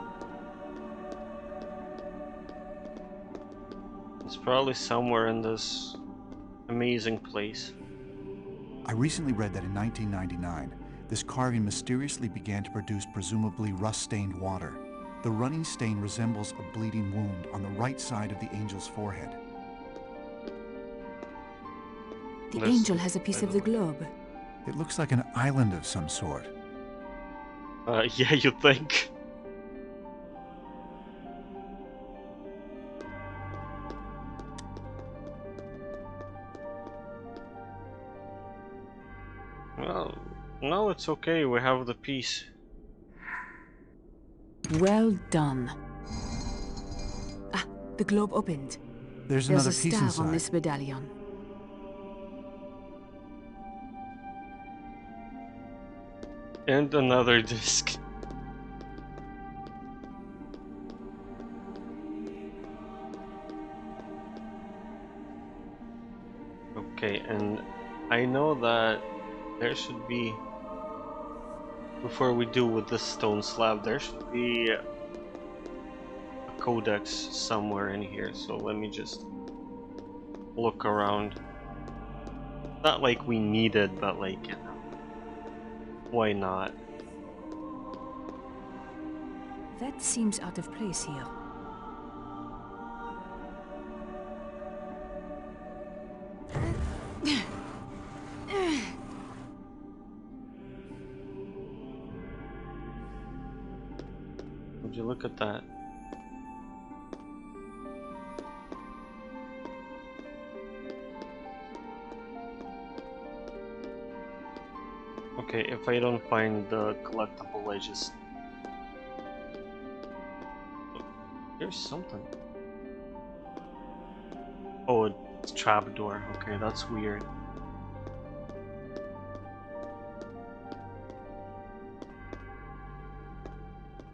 It's probably somewhere in this amazing place. I recently read that in 1999, this carving mysteriously began to produce presumably rust-stained water. The running stain resembles a bleeding wound on the right side of the angel's forehead. The angel has a piece of the globe. It looks like an island of some sort. Yeah, you think? Well, no, it's okay. We have the piece. Well done. Ah, the globe opened. There's There's another a piece star inside. on this medallion. And another disc. Okay, and I know that there should be, before we do with this stone slab, there should be a codex somewhere in here, so let me just look around. Not like we need it, but like, you know, why not? That seems out of place here. Would you look at that? Okay, if I don't find the collectible, I just... There's something. Oh, it's trapdoor. Okay, that's weird.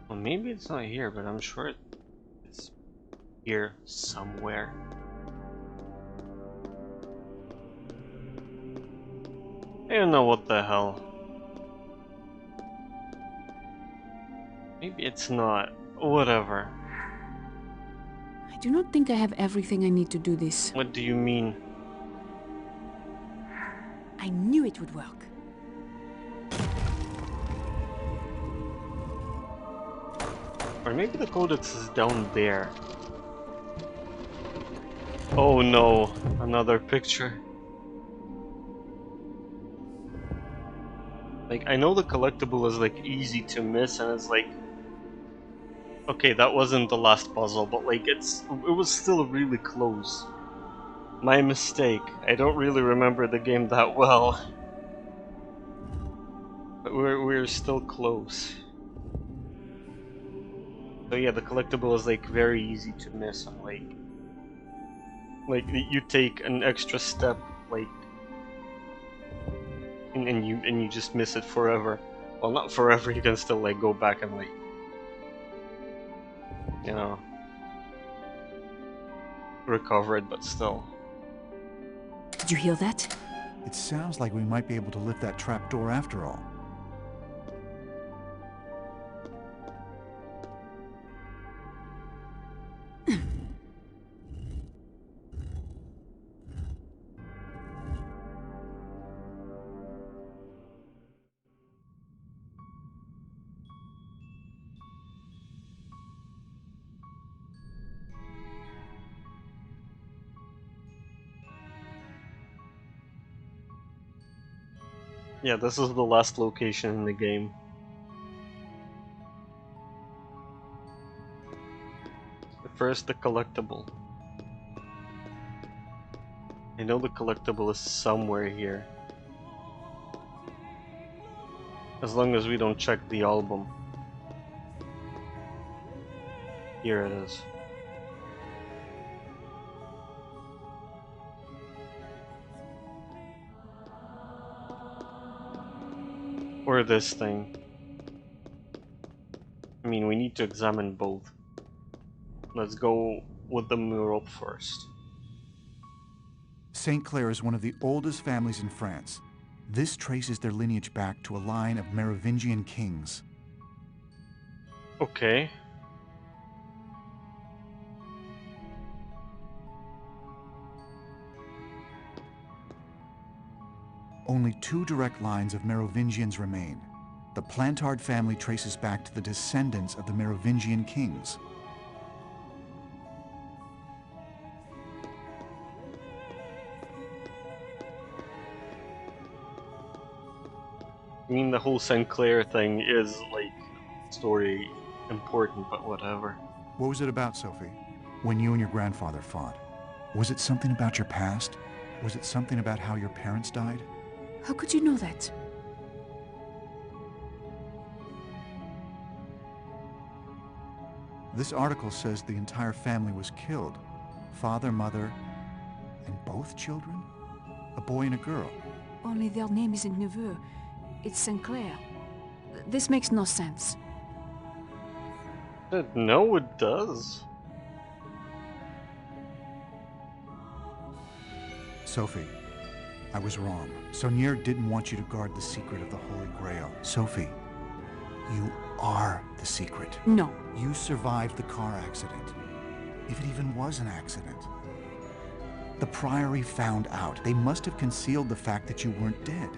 Well, maybe it's not here, but I'm sure it's here somewhere. I don't know what the hell. Maybe it's not. Whatever. I do not think I have everything I need to do this. What do you mean? I knew it would work. Or maybe the codex is down there. Oh no, another picture. Like, I know the collectible is like easy to miss, and it's like, okay, that wasn't the last puzzle, but like it was still really close. My mistake. I don't really remember the game that well, but we're still close. So yeah, the collectible is like very easy to miss, and like you take an extra step, like, and you just miss it forever. Well, not forever. You can still like go back and like, you know, recover it, but still. Did you hear that? It sounds like we might be able to lift that trapdoor after all. Yeah, this is the last location in the game. First, the collectible. I know the collectible is somewhere here. As long as we don't check the album. Here it is. Or this thing. I mean, we need to examine both. Let's go with the mural first. St. Clair is one of the oldest families in France. This traces their lineage back to a line of Merovingian kings. Okay. Only 2 direct lines of Merovingians remain. The Plantard family traces back to the descendants of the Merovingian kings. I mean, the whole St. Clair thing is, like, story important, but whatever. What was it about, Sophie? When you and your grandfather fought? Was it something about your past? Was it something about how your parents died? How could you know that? This article says the entire family was killed. Father, mother, and both children? A boy and a girl. Only their name isn't Neveu. It's St. Clair. This makes no sense. No, it does. Sophie, I was wrong. Saunière didn't want you to guard the secret of the Holy Grail. Sophie, you are the secret. No. You survived the car accident. If it even was an accident. The Priory found out. They must have concealed the fact that you weren't dead.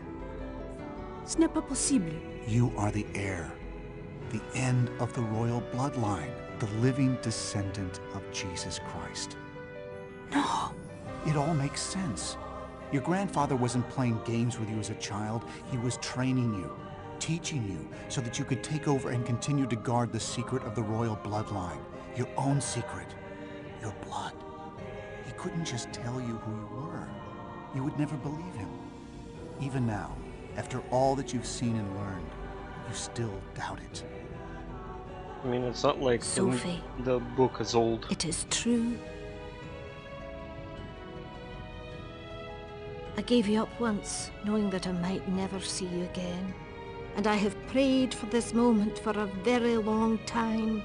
Ce n'est pas possible. You are the heir. The end of the royal bloodline. The living descendant of Jesus Christ. No. It all makes sense. Your grandfather wasn't playing games with you as a child. He was training you, teaching you, so that you could take over and continue to guard the secret of the royal bloodline. Your own secret. Your blood. He couldn't just tell you who you were. You would never believe him. Even now, After all that you've seen and learned, you still doubt it. I mean, it's not like Sophie, the book is old. it is true. I gave you up once, knowing that I might never see you again. And I have prayed for this moment for a very long time.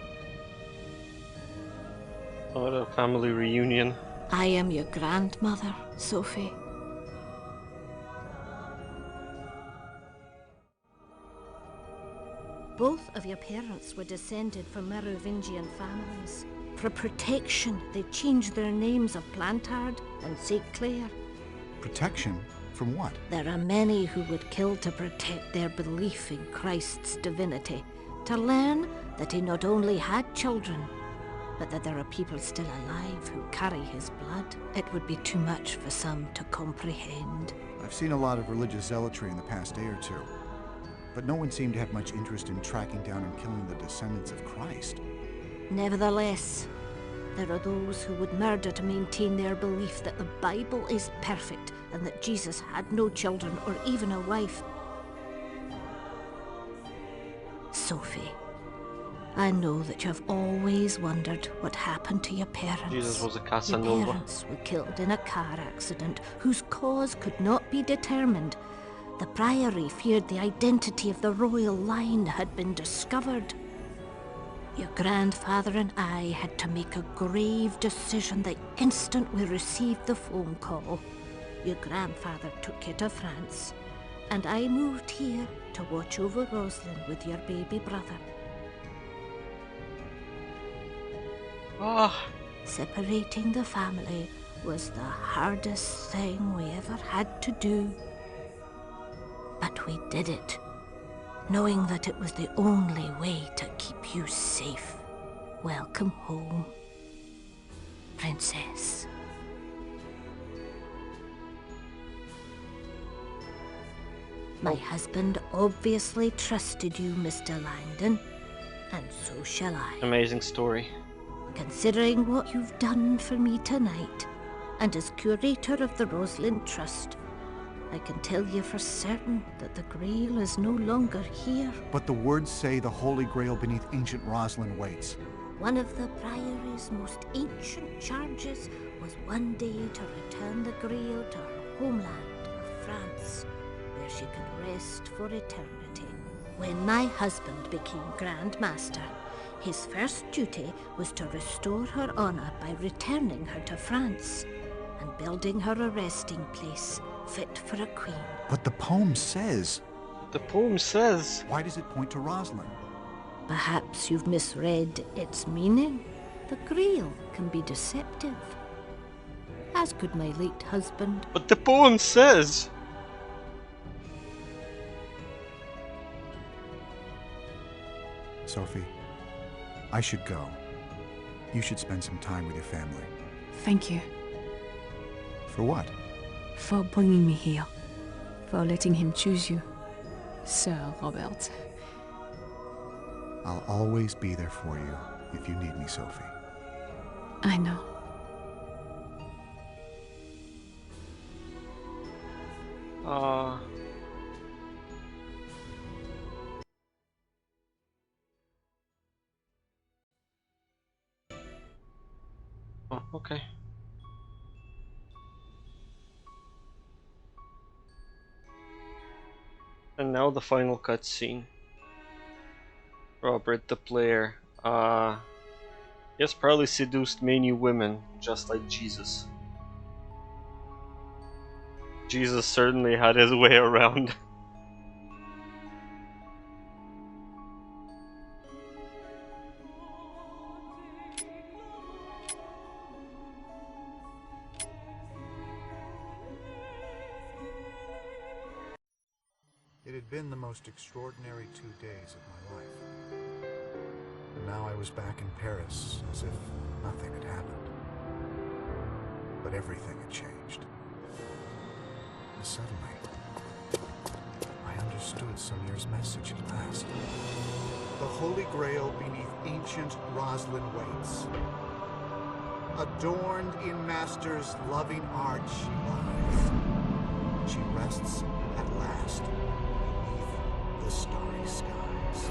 Not a family reunion. I am your grandmother, Sophie. Both of your parents were descended from Merovingian families. For protection, they changed their names of Plantard and St. Clair. Protection? From what? There are many who would kill to protect their belief in Christ's divinity, to learn that he not only had children, but that there are people still alive who carry his blood. It would be too much for some to comprehend. I've seen a lot of religious zealotry in the past day or two, but no one seemed to have much interest in tracking down and killing the descendants of Christ. Nevertheless, there are those who would murder to maintain their belief that the Bible is perfect and that Jesus had no children or even a wife. Sophie, I know that you have always wondered what happened to your parents. Jesus was a Your Casanova. parents were killed in a car accident whose cause could not be determined. The priory feared the identity of the royal line had been discovered. Your grandfather and I had to make a grave decision the instant we received the phone call. Your grandfather took you to France, and I moved here to watch over Rosalind with your baby brother. Ah, Separating the family was the hardest thing we ever had to do. But we did it, knowing that it was the only way to keep you safe. Welcome home, Princess. My husband obviously trusted you, Mr. Langdon, and so shall I. amazing story. Considering what you've done for me tonight, and as curator of the Rosalind Trust, I can tell you for certain that the Grail is no longer here. But the words say the Holy Grail beneath ancient Rosalind waits. One of the Priory's most ancient charges was one day to return the Grail to her homeland of France, where she could rest for eternity. When my husband became Grand Master, his first duty was to restore her honor by returning her to France and building her a resting place fit for a queen. But the poem says... The poem says... Why does it point to Rosalind? Perhaps you've misread its meaning. The Grail can be deceptive, as could my late husband. But the poem says... Sophie, I should go. You should spend some time with your family. Thank you For what? for bringing me here, for letting him choose you, Sir Robert. I'll always be there for you if you need me, Sophie. I know. Oh, okay. And now the final cutscene. Robert the player. He has probably seduced many women, just like Jesus. Jesus certainly had his way around. It had been the most extraordinary 2 days of my life. And now I was back in Paris, as if nothing had happened. But everything had changed. And suddenly, I understood Sauniere's message at last. The Holy Grail beneath ancient Rosalind waits. Adorned in Master's loving art she lies. She rests at last. past, beneath the starry skies.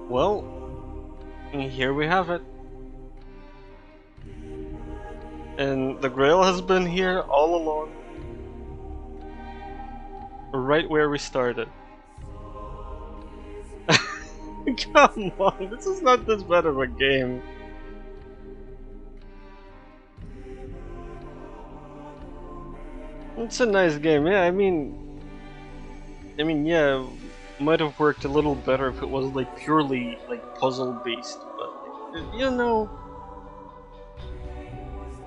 Well, here we have it. And the Grail has been here all along. Right where we started. Come on, this is not this bad of a game. It's a nice game, yeah, I mean, yeah, might have worked a little better if it was like purely like puzzle based, but you know,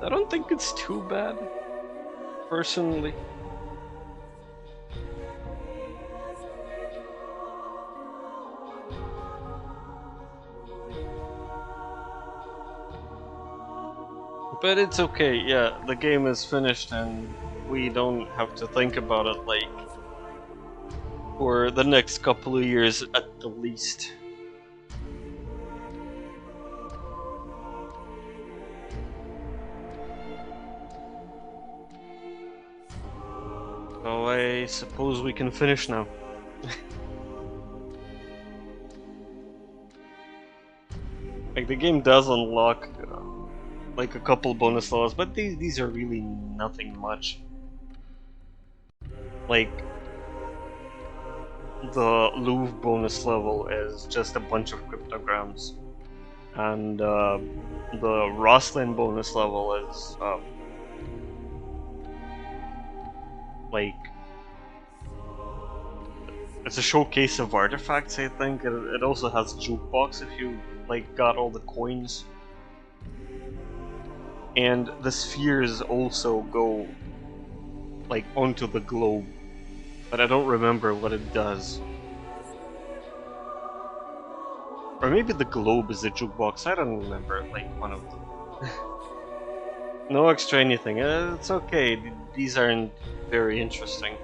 I don't think it's too bad, personally. But it's okay, yeah, the game is finished and we don't have to think about it like for the next couple of years at the least. So I suppose we can finish now. Like the game does unlock like a couple bonus levels, but these are really nothing much. Like the Louvre bonus level is just a bunch of cryptograms, and the Roslyn bonus level is like it's a showcase of artifacts. I think it also has jukebox if you like got all the coins. And the spheres also go like onto the globe, but I don't remember what it does. Or maybe the globe is the jukebox, I don't remember, like one of them. No extra anything, it's okay, these aren't very interesting.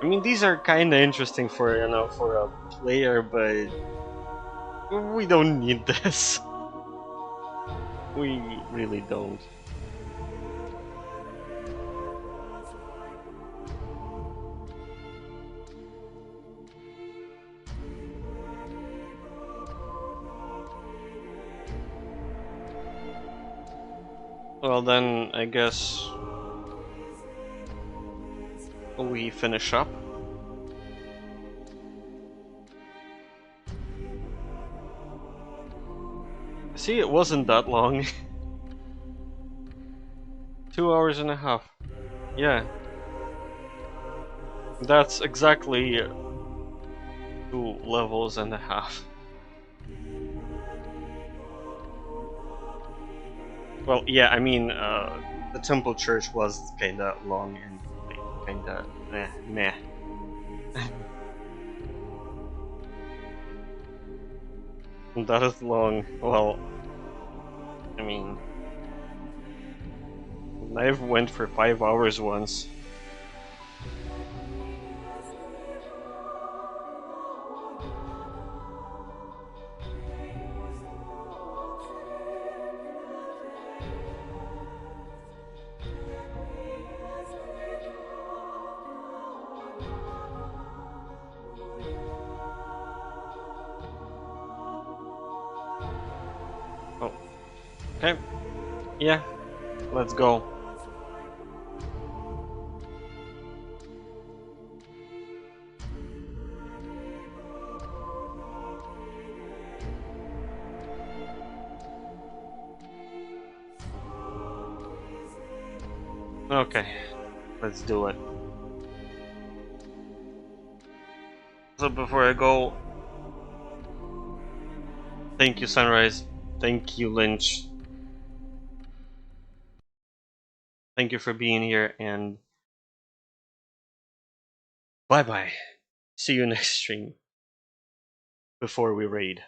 I mean, these are kinda interesting for, you know, for a player, but we don't need this. We really don't. Well then, I guess we finish up. See, it wasn't that long. 2 hours and a half. Yeah. That's exactly 2 levels and a half. Well, yeah, I mean, the temple church was kinda long and like, kinda meh. That is long. Well, I mean, I've went for 5 hours once. Oh, okay. Yeah, let's go. Okay, let's do it. So before I go, thank you Sunrise, thank you Lynch, thank you for being here, and bye bye. See you next stream before we raid.